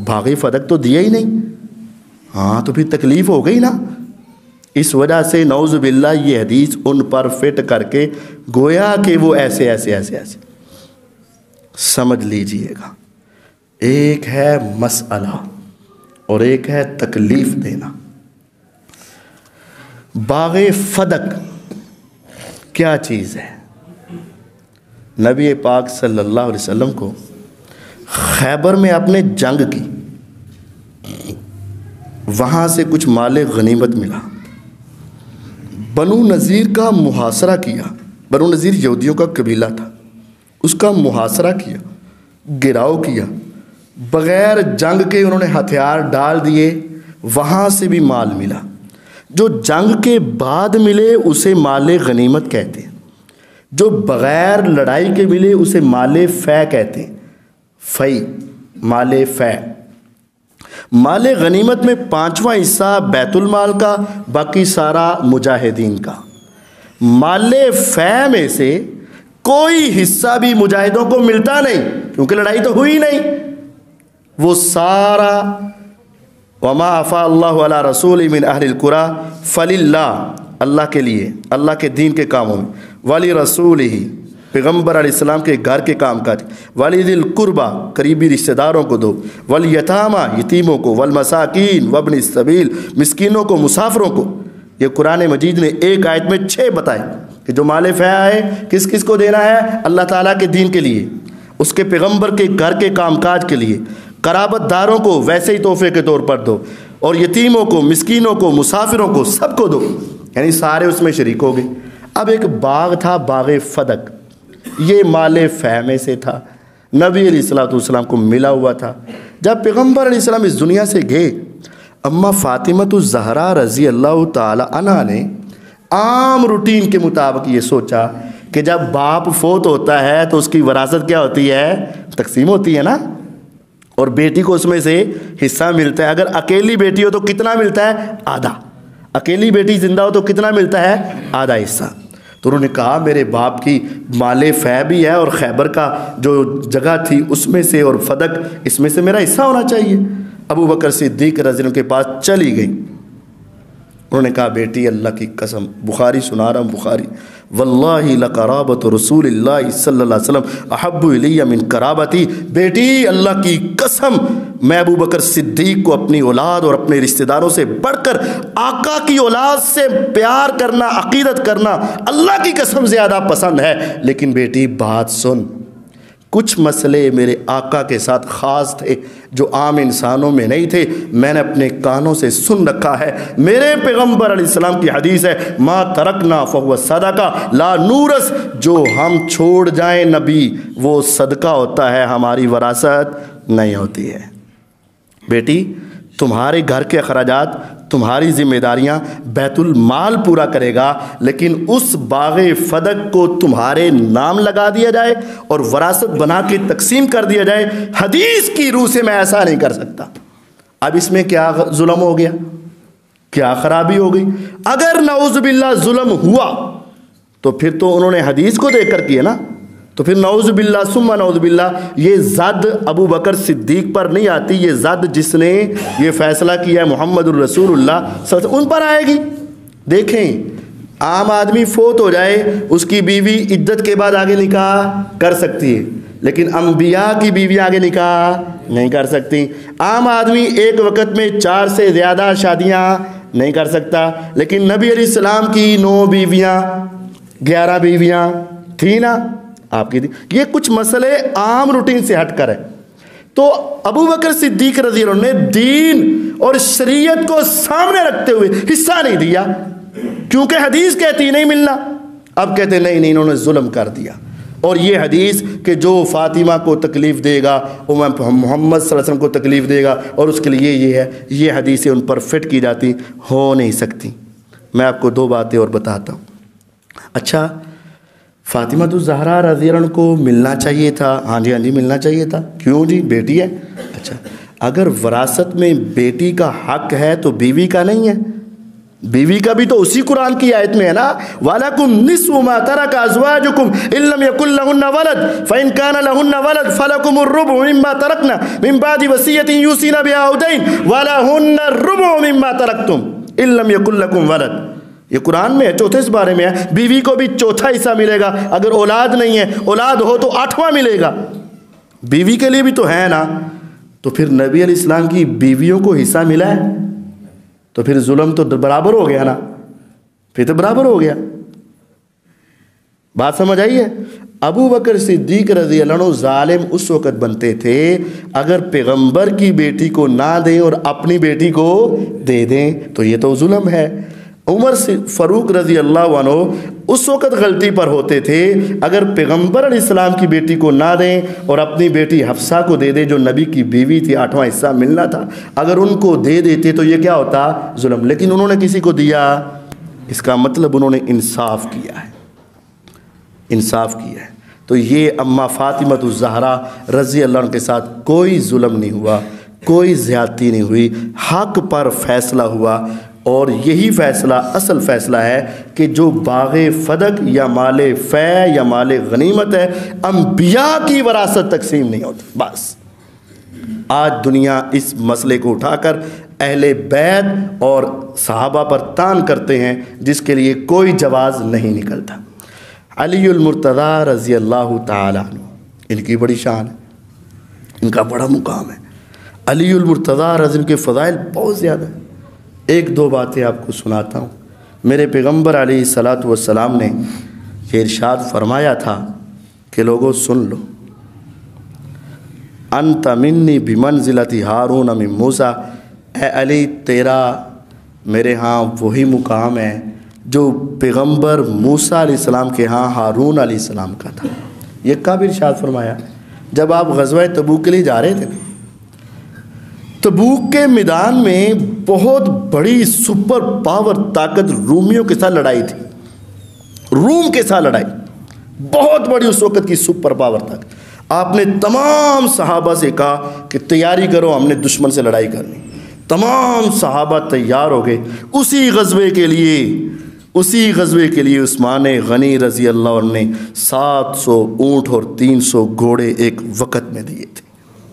भागे फदक तो दिया ही नहीं। हाँ तो फिर तकलीफ़ हो गई ना। इस वजह से नौज़ु बिल्लाह ये हदीस उन पर फिट करके गोया कि वो ऐसे ऐसे ऐसे ऐसे समझ लीजिएगा। एक है मसअला और एक है तकलीफ देना। बाग़े फदक क्या चीज़ है? नबी पाक सल्लल्लाहु अलैहि वसल्लम को खैबर में आपने जंग की, वहाँ से कुछ माले गनीमत मिला, बनु नज़ीर का मुहासरा किया। बनु नज़ीर यहूदियों का कबीला था, उसका मुहासरा किया, गिराव किया, बग़ैर जंग के उन्होंने हथियार डाल दिए, वहाँ से भी माल मिला। जो जंग के बाद मिले उसे माले गनीमत कहते हैं, जो बग़ैर लड़ाई के मिले उसे माले फ़ै कहते हैं। फ़ई, माले फ़ै। माले गनीमत में 5वां हिस्सा बैतुल माल का, बाकी सारा मुजाहिदीन का। माले फ़ै में से कोई हिस्सा भी मुजाहिदों को मिलता नहीं, क्योंकि लड़ाई तो हुई नहीं। वो सारा वमा अफ़ा अल्लाहु अला रसूल मिन अहलिल कुरा फलिल्लाह, अल्लाह के लिए, अल्लाह के दीन के कामों में, वाली रसूल ही, पैगम्बर अलैहिस्सलाम के घर के काम काज, वाली दिल कुर्बा, करीबी रिश्तेदारों को दो, वल यतामा, यतीमों को, वल मसाकीन वब्न सबील, मिस्कीनों को, मुसाफिरों को। ये कुरान मजीद ने एक आयत में 6 बताए कि जो माले फ़ै है किस किस को देना है? अल्लाह ताला के दीन के लिए, उसके पैगम्बर के घर के कामकाज के लिए, कराबतदारों को वैसे ही तोहफे के तौर पर दो, और यतीमों को, मिस्कीनों को, मुसाफिरों को, सबको दो, यानी सारे उसमें शरीक हो गए। अब एक बाग था, बाग़े फदक, ये माले फ़ै में से था, नबी अलैहिस्सलाम को मिला हुआ था। जब पैगम्बर अलैहिस्सलाम इस दुनिया से गए, अम्मा फ़ातिमा ज़हरा रज़ी अल्लाह ताला अन्हा ने आम रूटीन के मुताबिक ये सोचा कि जब बाप फोत होता है तो उसकी विरासत क्या होती है? तकसीम होती है ना, और बेटी को उसमें से हिस्सा मिलता है। अगर अकेली बेटी हो तो कितना मिलता है? आधा। अकेली बेटी जिंदा हो तो कितना मिलता है? आधा हिस्सा। तो उन्होंने कहा मेरे बाप की माले फ़ै भी है और खैबर का जो जगह थी उसमें से और फदक इसमें से मेरा हिस्सा होना चाहिए। अबू बकर सिद्दीक़ रज़ी अल्लाह के पास चली गई। उन्होंने कहा बेटी अल्लाह की कसम, बुखारी सुना रहा हूँ, बुखारी, वल्लाहि लक़राबत रसूलिल्लाह सल्लल्लाहु अलैहि वसल्लम अहब्बु इलैया मिन कराबती। बेटी अल्लाह की कसम, मैं अबू बकर सिद्दीक़ को अपनी औलाद और अपने रिश्तेदारों से बढ़कर आका की औलाद से प्यार करना, अक़ीदत करना अल्लाह की कसम ज़्यादा पसंद है। लेकिन बेटी बात सुन, कुछ मसले मेरे आका के साथ ख़ास थे जो आम इंसानों में नहीं थे, मैंने अपने कानों से सुन रखा है। मेरे पैगम्बर अलैहिस्सलाम की हदीस है, मा तरकना फहुव सदका ला नूरस, जो हम छोड़ जाएं नबी वो सदका होता है, हमारी वरासत नहीं होती है। बेटी तुम्हारे घर के अखराजात, तुम्हारी जिम्मेदारियां बैतुल माल पूरा करेगा, लेकिन उस बाग़े फदक को तुम्हारे नाम लगा दिया जाए और वरासत बना के तकसीम कर दिया जाए, हदीस की रूह से मैं ऐसा नहीं कर सकता। अब इसमें क्या जुल्म हो गया, क्या खराबी हो गई? अगर नऊज़ुबिल्लाह जुल्म हुआ तो फिर तो उन्होंने हदीस को देख कर किया ना, तो फिर नऊज़ुबिल्लाह सुम्मा नऊज़ुबिल्लाह ये ज़द अबू बकर सिद्दीक़ पर नहीं आती, ये ज़द जिसने ये फ़ैसला किया है मुहम्मदुर रसूलुल्लाह उन पर आएगी। देखें, आम आदमी फोत हो जाए, उसकी बीवी इद्दत के बाद आगे निकाह कर सकती है, लेकिन अंबिया की बीवी आगे निकाह नहीं कर सकती। आम आदमी एक वक़्त में 4 से ज़्यादा शादियाँ नहीं कर सकता, लेकिन नबी अलैहिस्सलाम की 9 बीवियाँ 11 बीवियाँ थी ना आपकी थी। ये कुछ मसले आम रूटीन से हटकर है। तो अबू बकर सिद्दीक़ रज़ी अल्लाह ने दीन और शरीयत को सामने रखते हुए हिस्सा नहीं दिया, क्योंकि हदीस कहती नहीं मिलना। अब कहते नहीं नहीं, इन्होंने जुल्म कर दिया। और ये हदीस कि जो फ़ातिमा को तकलीफ़ देगा वो मोहम्मद सल्लल्लाहु अलैहि वसल्लम को तकलीफ़ देगा और उसके लिए ये है, ये हदीसें उन पर फिट की जाती हो नहीं सकती। मैं आपको 2 बातें और बताता हूँ। अच्छा, फ़ातिमा तो ज़हरा रज़ी अल्लाह को मिलना चाहिए था। हाँ जी, हाँ जी, मिलना चाहिए था। क्यों जी, बेटी है। अच्छा, अगर वरासत में बेटी का हक है तो बीवी का नहीं है? बीवी का भी तो उसी कुरान की आयत में है ना, वलकुम निस्फु मा तरका अज़वाजुकुम इल्लम यकुल लहुन्ना वलद फ़इन काना लहुन्ना वलद फलकुमुर रुबु मिम्मा तरकना मिन बादि वसियतिन यूसिना बिहा औ दैन वलहुन्ना रुबु मिम्मा तरकतुम इल्लम यकुल लकुम वलद। ये कुरान में है, चौथे इस बारे में है। बीवी को भी चौथा हिस्सा मिलेगा, अगर औलाद नहीं है, औलाद हो तो 8वां मिलेगा। बीवी के लिए भी तो है ना। तो फिर नबी अलैहिस्सलाम की बीवियों को हिस्सा मिला है, तो फिर जुल्म तो बराबर हो गया ना, फिर तो बराबर हो गया। बात समझ आई है? अबू बकर सिद्दीक रज़ी अल्लाह अन्हु जालिम उस वक़्त बनते थे अगर पैगंबर की बेटी को ना दें और अपनी बेटी को दे दें, तो ये तो जुल्म है। उमर फ़ारूक रज़ी अल्लाह अन्हु उस वक़्त गलती पर होते थे अगर पैगंबर अलैहिस्सलाम की बेटी को ना दें और अपनी बेटी हफ्सा को दे दें जो नबी की बीवी थी, 8वां हिस्सा मिलना था, अगर उनको दे देते तो ये क्या होता? जुल्म। लेकिन उन्होंने किसी को दिया, इसका मतलब उन्होंने इंसाफ किया है, इंसाफ किया है। तो ये अम्मा फ़ातिमा ज़हरा रज़ी अल्लाह अन्हा के साथ कोई जुल्म नहीं हुआ, कोई ज़्यादती नहीं हुई, हक़ पर फ़ैसला हुआ। और यही फ़ैसला असल फ़ैसला है कि जो बाग़े फ़दक या माले फ़ै या माले गनीमत है, अंबिया की वरासत तकसीम नहीं होती। बस आज दुनिया इस मसले को उठाकर अहले बैत और सहाबा पर तान करते हैं, जिसके लिए कोई जवाज़ नहीं निकलता। अलीउल मुर्तज़ा रज़ी अल्लाह ताला अन्हु, इनकी बड़ी शान है, इनका बड़ा मुकाम है। अलीउल मुर्तज़ा रज़ी के फ़ज़ाइल बहुत ज़्यादा है। एक दो बातें आपको सुनाता हूँ। मेरे पैगम्बर अलैहिस्सलातु वस्सलाम ने ये इरशाद फरमाया था कि लोगों सुन लो, अंत मिन्नी बिमंज़िलति हारून मिन मूसा, ए अली तेरा मेरे यहाँ वही मुकाम है जो पैगम्बर मूसा अलैहिस्सलाम के यहाँ हारून अलैहिस्सलाम का था। ये कब इरशाद फरमाया? जब आप ग़ज़वा तबूक के लिए जा रहे थे। तबूक के मैदान में बहुत बड़ी सुपर पावर ताकत रूमियों के साथ लड़ाई थी, रूम के साथ लड़ाई बहुत बड़ी उस वक़्त की सुपर पावर ताकत। आपने तमाम सहाबा से कहा कि तैयारी करो, हमने दुश्मन से लड़ाई करनी। तमाम सहाबा तैयार हो गए उसी ग़ज़वे के लिए। उसी ग़ज़वे के लिए उस्मान गनी रज़ी अल्लाह अन्हु ने 700 ऊँट और 300 घोड़े एक वक़्त में दिए थे।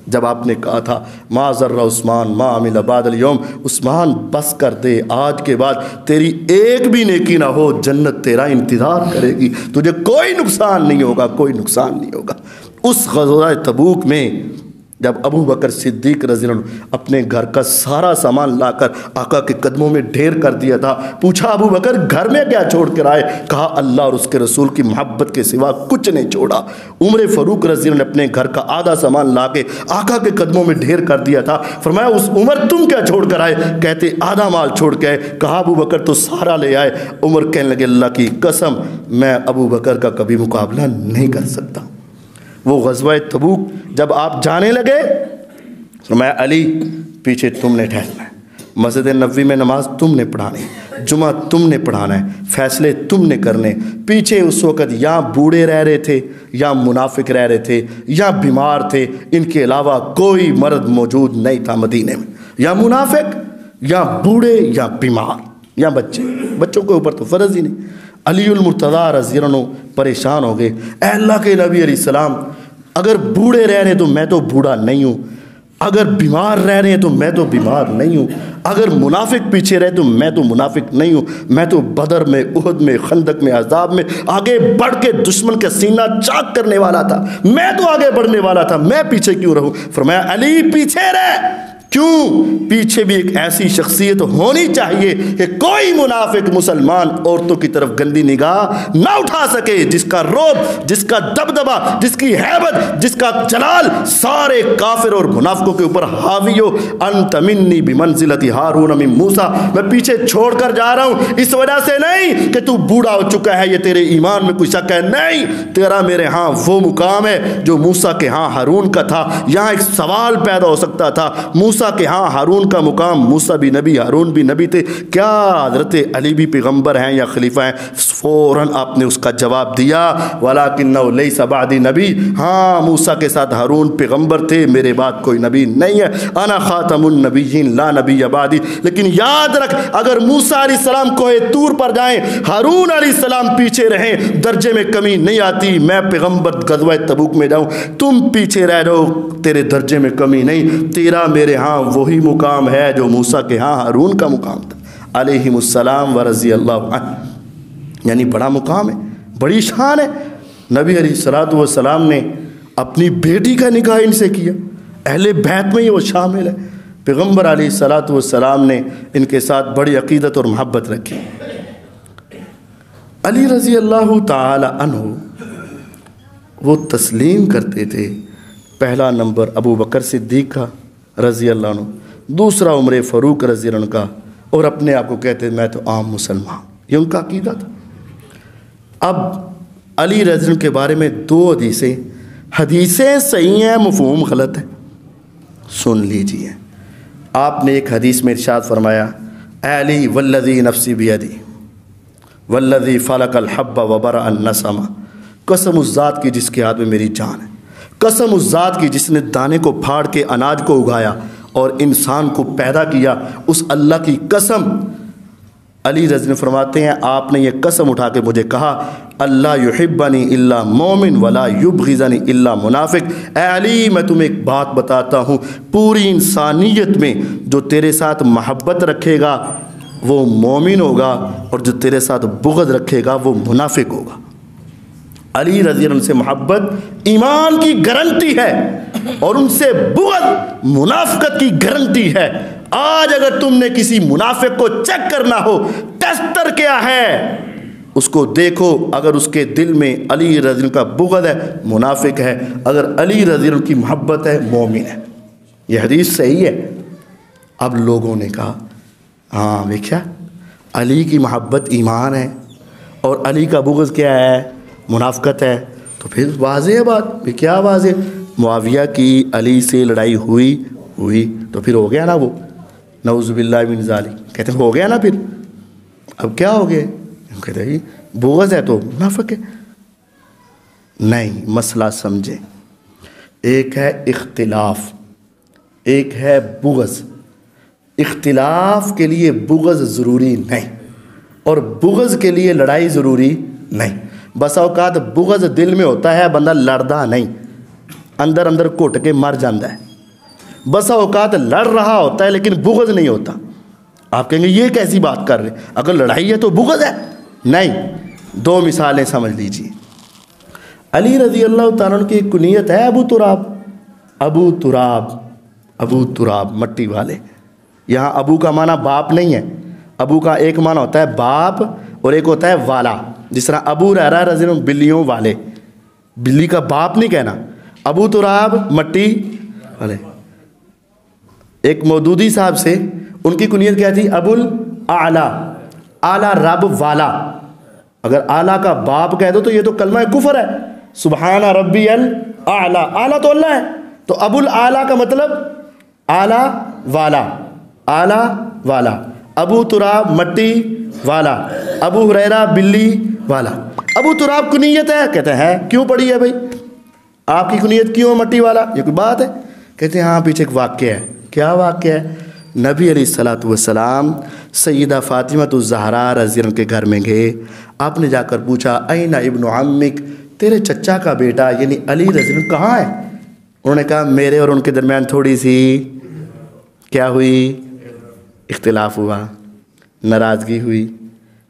जब आपने कहा था मा ज़र्रा उस्मान मा अमिल बादल यौम, उस्मान बस कर दे, आज के बाद तेरी एक भी नेकी ना हो, जन्नत तेरा इंतज़ार करेगी, तुझे कोई नुकसान नहीं होगा, कोई नुकसान नहीं होगा। उस ग़ज़वा तबूक में जब अबू बकर सिद्दीक रज़ी अल्लाह अन्हु अपने घर का सारा सामान लाकर आका के कदमों में ढेर कर दिया था, पूछा अबू बकर घर में क्या छोड़ कर आए? कहा अल्लाह और उसके रसूल की मोहब्बत के सिवा कुछ नहीं छोड़ा। उमर फ़ारूक रज़ी अल्लाह ने अपने घर का आधा सामान ला के आका के कदमों में ढेर कर दिया था। फरमाया उस उमर तुम क्या छोड़ कर आए? कहते आधा माल छोड़ के आए। कहा अबू बकर तो सारा ले आए। उमर कहने लगे अल्लाह की कसम मैं अबू बकर का कभी मुकाबला नहीं कर सकता। वो ग़ज़वा तबूक जब आप जाने लगे तो मैं अली पीछे तुमने ठहरना है, मस्जिद नबवी में नमाज तुमने पढ़ानी, जुमा तुमने पढ़ाना है, फ़ैसले तुमने करने। पीछे उस वक़्त या बूढ़े रह रहे थे, या मुनाफिक रह रहे थे, या बीमार थे, इनके अलावा कोई मर्द मौजूद नहीं था मदीने में। या मुनाफिक, या बूढ़े, या बीमार, या बच्चे। बच्चों के ऊपर तो फ़र्ज़ ही नहीं। अलीउल मुर्तज़ा रज़ी अल्लाह अन्हु परेशान हो गए, ऐ अल्लाह के नबी अलैहिस्सलाम, अगर बूढ़े रह रहे हैं तो मैं तो बूढ़ा नहीं हूँ, अगर बीमार रह रहे हैं तो मैं तो बीमार नहीं हूँ, अगर मुनाफिक पीछे रहे तो मैं तो मुनाफिक नहीं हूँ। मैं तो बदर में, उहद में, खंदक में, अज़ाब में आगे बढ़ के दुश्मन का सीना चाक करने वाला था, मैं तो आगे बढ़ने वाला था, मैं पीछे क्यों रहूँ? फरमाया अली पीछे रह। क्यों? पीछे भी एक ऐसी शख्सियत होनी चाहिए कि कोई मुनाफिक मुसलमान औरतों की तरफ गंदी निगाह ना उठा सके, जिसका रोब, जिसका दबदबा, जिसकी हैबत, जिसका जलाल सारे काफिर और मुनाफिकों के ऊपर हावी हो। अंत मिन्नी बिमंज़िलति हारून मिन मूसा, मैं पीछे छोड़कर जा रहा हूँ इस वजह से नहीं कि तू बूढ़ा हो चुका है, ये तेरे ईमान में कोई शक है, नहीं, तेरा मेरे यहाँ वो मुकाम है जो मूसा के यहाँ हारून का था। यहाँ एक सवाल पैदा हो सकता था, मूसा के हाँ हारून का मुकाम, मूसा भी नबी, हारून भी नबी थे, क्या हज़रत अली भी पैगंबर हैं या खलीफा हैं? फ़ौरन आपने उसका जवाब दिया, वलाकिन्नहु लैसा बादी नबी, हाँ मूसा के साथ हारून पैगंबर थे, मेरे बाद कोई नबी नहीं है, अना खातमुन नबिय्यीन ला नबी बादी। लेकिन याद रख, अगर मूसा अलैहिस्सलाम कोहे तूर पर जाएं, हारून अलैहिस्सलाम पीछे रहें, दर्जे में कमी नहीं आती। मैं पैगंबर ग़ज़वा तबूक में जाऊँ, तुम पीछे रह जाओ, तेरे दर्जे में कमी नहीं, तेरा मेरे यहाँ वही मुकाम है जो मूसा के यहाँ हारून का मुकाम था अलैहिमुस्सलाम व रज़ी अल्लाह अन्हु। यानी बड़ा मुकाम है, बड़ी शान है। नबी अलैहिस्सलातु वस्सलाम ने अपनी बेटी का निकाह इनसे किया। अहले बैत में ही वो शामिल है। पैगम्बर अलैहिस्सलातु वस्सलाम ने इनके साथ बड़ी अकीदत और मोहब्बत रखी। अली रज़ी अल्लाह ताला अन्हु वो तस्लीम करते थे, पहला नंबर अबू बकर सिद्दीक़ का रज़ी अल्लाह अन्हु, दूसरा उमर फ़ारूक रज़ी अल्लाह का, और अपने आप को कहते मैं तो आम मुसलमान। ये उनका अकीदा था। अब अली रज़ी अल्लाह के बारे में दो हदीसें सही हैं, मफ़हूम गलत है। सुन लीजिए। आपने एक हदीस में इरशाद फरमाया, अली वल्लज़ी नफ्सी बियदी वल्लज़ी फ़लक़ल हब्बा व बरअन नसमा, कसम उस ज़ात की जिसके हाथ में मेरी जान है, कसम उस ज़ात की जिसने दाने को फाड़ के अनाज को उगाया और इंसान को पैदा किया, उस अल्लाह की कसम। अली रज़ी ने फरमाते हैं, आपने ये कसम उठा के मुझे कहा, अल्लाह युहिब्बनी इल्ला मोमिन वला युबग़िज़नी इल्ला मुनाफिक। ए अली, मैं तुम्हें एक बात बताता हूँ, पूरी इंसानियत में जो तेरे साथ मोहब्बत रखेगा वो मोमिन होगा, और जो तेरे साथ बुग़्ज़ रखेगा वो मुनाफिक होगा। अली रज़ी अल्लाह से मोहब्बत ईमान की गारंटी है, और उनसे बुग़्ज़ मुनाफ़िक़त की गारंटी है। आज अगर तुमने किसी मुनाफिक को चेक करना हो, टेस्टर क्या है उसको देखो, अगर उसके दिल में अली रज़ी का बुग़्ज़ है मुनाफिक है, अगर अली रज़ी की मोहब्बत है मोमिन है। यह हदीस सही है। अब लोगों ने कहा हाँ देखा, अली की मोहब्बत ईमान है और अली का बुग़्ज़ क्या है, मुनाफ़िक़त है। तो फिर वाज़ेह है बात, फिर क्या वाज़ेह, मुआविया की अली से लड़ाई हुई तो फिर हो गया ना वो, नऊज़ुबिल्लाहि मिन ज़ालिक, कहते हैं हो गया ना फिर, अब क्या हो गया, कहते हैं बुग़्ज़ है तो मुनाफ़िक है। नहीं, मसला समझे, एक है इख्तिलाफ़, एक है बुग़्ज़। इख्तिलाफ़ के लिए बुग़्ज़ ज़रूरी नहीं, और बुग़्ज़ के लिए लड़ाई ज़रूरी नहीं। बस औकात बुग़्ज़ दिल में होता है, बंदा लड़दा नहीं, अंदर अंदर घुट के मर जाता है। बस औकात लड़ रहा होता है लेकिन बुग़्ज़ नहीं होता। आप कहेंगे ये कैसी बात कर रहे, अगर लड़ाई है तो बुग़्ज़ है? नहीं, दो मिसालें समझ लीजिए। अली रज़ी अल्लाह तआला की एक कुनियत है अबू तुराब, अबू तुराब, अबू तुराब, मट्टी वाले। यहाँ अबू का माना बाप नहीं है, अबू का एक माना होता है बाप और एक होता है वाला। जिस तरह अबू रह रहा है रज़ी बिल्लियों वाले, बिल्ली का बाप नहीं कहना। अबू तुराब मट्टी वाले। एक मौदूदी साहब से उनकी कुनियत क्या थी, अबुल आला, आला रब वाला। अगर आला का बाप कह दो तो ये तो कलमा कुफर है, सुबहाना रब्बी अल आला, आला तो अल्लाह है, तो अबुल आला का मतलब आला वाला, आला वाला। अबू तुराब मट्टी वाला, अबू हुरैरा बिल्ली वाला। अबू तुराब कुनियत है, कहते हैं क्यों पड़ी है भाई, आपकी कुनियत क्यों मट्टी वाला, ये कोई बात है? कहते हैं हाँ, पीछे एक वाक़या है। क्या वाक़या है? नबी अलैहिस्सलातु वस्सलाम सैयदा फ़ातिमतुज़ ज़हरा रज़ी अल्लाह के घर में गए। आपने जाकर पूछा ऐना इब्नु अम्मिक, तेरे चचा का बेटा यानी अली रज़ी अल्लाह कहाँ है? उन्होंने कहा मेरे और उनके दरमियान थोड़ी सी क्या हुई, इख्तिलाफ़ हुआ, नाराज़गी हुई,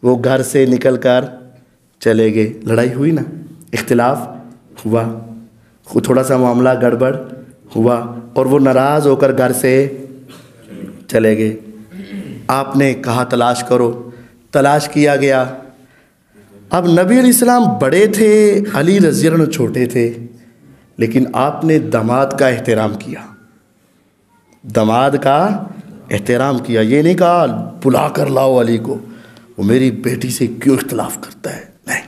वो घर से निकल कर चले गए, लड़ाई हुई ना, इख्तिलाफ़ हुआ, थोड़ा सा मामला गड़बड़ हुआ और वो नाराज़ होकर घर से चले गए। आपने कहा तलाश करो, तलाश किया गया। अब नबी अलैहिस्सलाम बड़े थे, अली रज़ी अल्लाह छोटे थे, लेकिन आपने दामाद का एहतराम किया, दामाद का एहतराम किया। ये नहीं कहा बुला कर लाओ अली को, वो मेरी बेटी से क्यों इख्तिलाफ़ करता है, नहीं।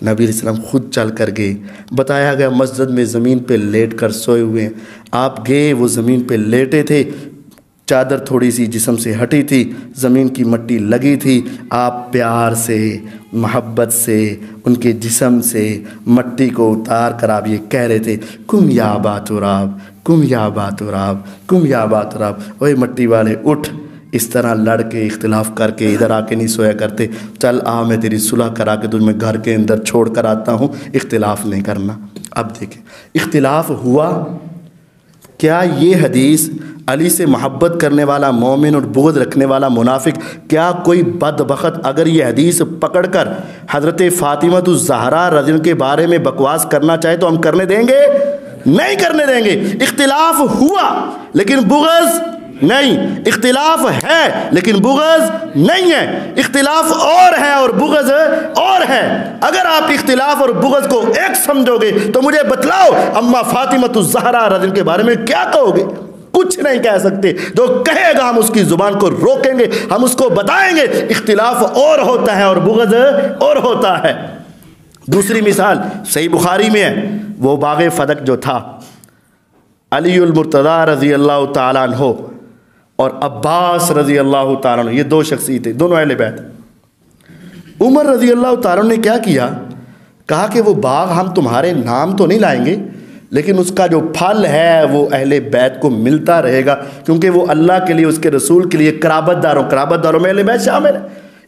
नबी अलैहिस्सलाम खुद चल कर गए, बताया गया मस्जिद में ज़मीन पे लेट कर सोए हुए हैं। आप गए, वो ज़मीन पे लेटे थे, चादर थोड़ी सी जिस्म से हटी थी, ज़मीन की मट्टी लगी थी। आप प्यार से मोहब्बत से उनके जिस्म से मट्टी को उतार कर आप ये कह रहे थे कुम या बातुराब, कुम या बातुराब, कुम या बातुराब। ओए मट्टी वाले उठ, इस तरह लड़ के इख्तिलाफ़ करके इधर आके नहीं सोया करते, चल आ मैं तेरी सुलह करा के तुझे घर के अंदर छोड़ कर आता हूँ, इख्तिलाफ़ नहीं करना। अब देखें इख्तिलाफ़ हुआ क्या, ये हदीस अली से मोहब्बत करने वाला मोमिन और बुग़्ज़ रखने वाला मुनाफिक, क्या कोई बदबख्त अगर ये हदीस पकड़कर हज़रत फ़ातिमतुज़ ज़हरा रज़ी अल्लाह के बारे में बकवास करना चाहे तो हम करने देंगे? नहीं करने देंगे। इख्तिलाफ हुआ लेकिन बुग़्ज़ नहीं, इख्तिलाफ है लेकिन बुग़्ज़ नहीं है। इख्तिलाफ और है और बुग़्ज़ और है। अगर आप इख्तिलाफ और बुग़्ज़ को एक समझोगे तो मुझे बतलाओ अम्मा फ़ातिमतुज़ ज़हरा रज़ियल्लाहु के बारे में क्या कहोगे? कुछ नहीं कह सकते। जो कहेगा हम उसकी ज़ुबान को रोकेंगे, हम उसको बताएंगे इख्तिलाफ और होता है और बुग़्ज़ और होता है। दूसरी मिसाल सही बुखारी में है, वो बाग़े फ़दक जो था, अलीउल मुर्तज़ा रज़ियल्लाहु ताला अन्हु और अब्बास रज़ियल्लाहु ताला अन्हु, ये दो शख्सियत थे, दोनों अहले बैत। उमर रज़ियल्लाहु ताला ने क्या किया, कहा कि वो बाग हम तुम्हारे नाम तो नहीं लाएंगे लेकिन उसका जो फल है वो अहले बैत को मिलता रहेगा, क्योंकि वो अल्लाह के लिए, उसके रसूल के लिए कराबतदारों में अहले बैत शामिल है,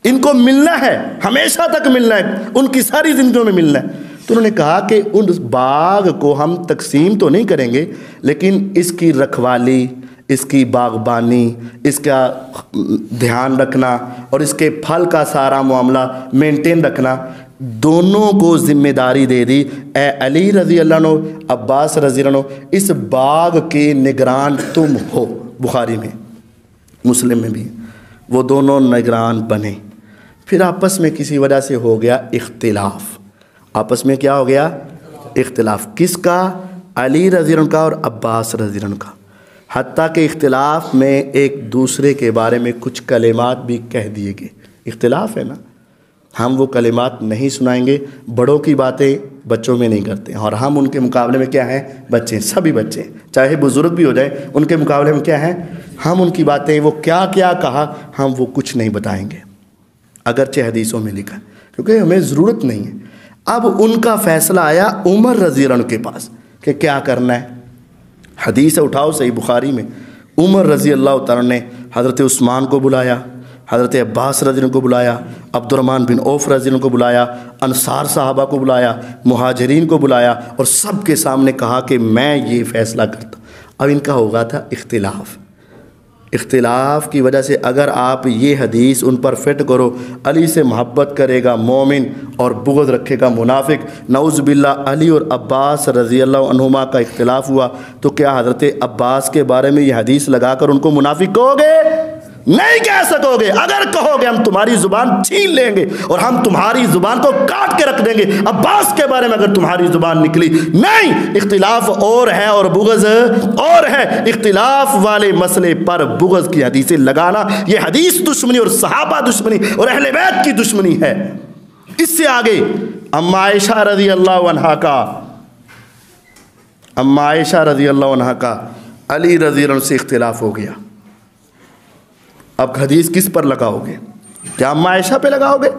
इनको मिलना है, हमेशा तक मिलना है, उनकी सारी ज़िंदगी में मिलना है। तो उन्होंने कहा कि उन बाग को हम तकसीम तो नहीं करेंगे लेकिन इसकी रखवाली, इसकी बागबानी, इसका ध्यान रखना और इसके फल का सारा मामला मेंटेन रखना, दोनों को जिम्मेदारी दे दी। ए अली रज़ी अल्लाह अन्हु, अब्बास रज़ी अल्लाह अन्हु, इस बाग के निगरान तुम हो। बुखारी में, मुस्लिम में भी वो दोनों निगरान बने। फिर आपस में किसी वजह से हो गया इख्तिलाफ। आपस में क्या हो गया? इख्तिलाफ। किसका? अली रज़ी अल्लाह अन्हु का और अब्बास रज़ी अल्लाह अन्हु का। हत्ता के इख्तिलाफ में एक दूसरे के बारे में कुछ कलिमात भी कह दिए गए। इख्तिलाफ है ना, हम वो कलिमात नहीं सुनाएंगे। बड़ों की बातें बच्चों में नहीं करते और हम उनके मुकाबले में क्या हैं? बच्चे, सभी बच्चे, चाहे बुज़ुर्ग भी हो जाए, उनके मुकाबले में क्या हैं? हम उनकी बातें, वो क्या क्या कहा, हम वो कुछ नहीं बताएंगे, अगरचे हदीसों में लिखा, क्योंकि हमें ज़रूरत नहीं है। अब उनका फ़ैसला आया उमर रज़ी अल्लाह अन्हु के पास कि क्या करना है। हदीस उठाओ सही बुखारी में, उमर रज़ी अल्लाह तआला ने हज़रत उस्मान को बुलाया, हज़रत अब्बास रज़ी को बुलाया, अब्दुर्रहमान बिन औफ रज़ी को बुलाया, अंसार साहबा को बुलाया, मुहाजिरीन को बुलाया और सब के सामने कहा कि मैं ये फ़ैसला करता। अब इनका होगा था इख्तिलाफ। इख्तिलाफ की वजह से अगर आप ये हदीस उन पर फिट करो, अली से मोहब्बत करेगा मोमिन और बुग़्ज़ रखेगा मुनाफिक, नऊज़ बिल्लाह, अली और अब्बास रज़ी अल्लाह अन्हुमा का इख्तिलाफ हुआ तो क्या हज़रत अब्बास के बारे में ये हदीस लगाकर उनको मुनाफिक कहोगे? नहीं कह सकोगे। अगर कहोगे हम तुम्हारी ज़ुबान छीन लेंगे और हम तुम्हारी ज़ुबान को काट के रख देंगे अब्बास के बारे में अगर तुम्हारी ज़ुबान निकली। नहीं, इख्तिलाफ और है और बुग़्ज़ और है। इख्तिलाफ वाले मसले पर बुग़्ज़ की हदीसें लगाना, ये हदीस दुश्मनी और सहाबा दुश्मनी और अहले बैत की दुश्मनी है। इससे आगे अम्मा आयशा रज़ी अल्लाह अन्हा का, अम्मा आयशा रज़ी अल्लाह अन्हा का अली रज़ी अल्लाह से इख्तिलाफ हो गया। अब हदीस किस पर लगाओगे? क्या अम्मा आयशा पे लगाओगे,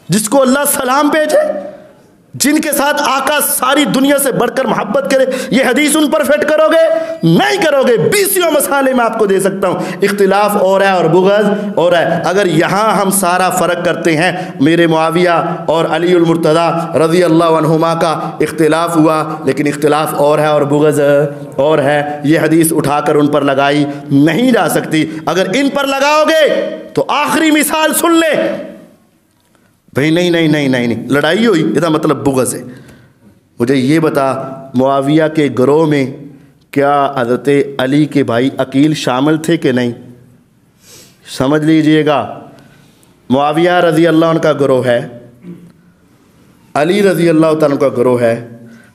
जिसको अल्लाह सलाम भेजे, जिनके साथ आका सारी दुनिया से बढ़कर मोहब्बत करे, ये हदीस उन पर फिट करोगे? नहीं करोगे। 20 मसाले में आपको दे सकता हूँ। इख्तिलाफ और है और बुग़्ज़ और है। अगर यहाँ हम सारा फ़र्क करते हैं, मेरे मुआविया और अलीउल मुर्तज़ा रज़ी अल्लाह अन्हुमा का इख्तिलाफ हुआ लेकिन इख्तिलाफ और है और बुग़्ज़ और है, ये हदीस उठाकर उन पर लगाई नहीं जा सकती। अगर इन पर लगाओगे तो आखिरी मिसाल सुन ले भाई, नहीं नहीं नहीं नहीं नहीं, लड़ाई हुई इसका मतलब बुग़्ज़ है। मुझे ये बता, मुआविया के गिरोह में क्या हज़रत अली के भाई अकील शामिल थे कि नहीं? समझ लीजिएगा, मुआविया रज़ी अल्लाह अन्हु का गिरोह है, अली रज़ी अल्लाह ताला का गिरोह है।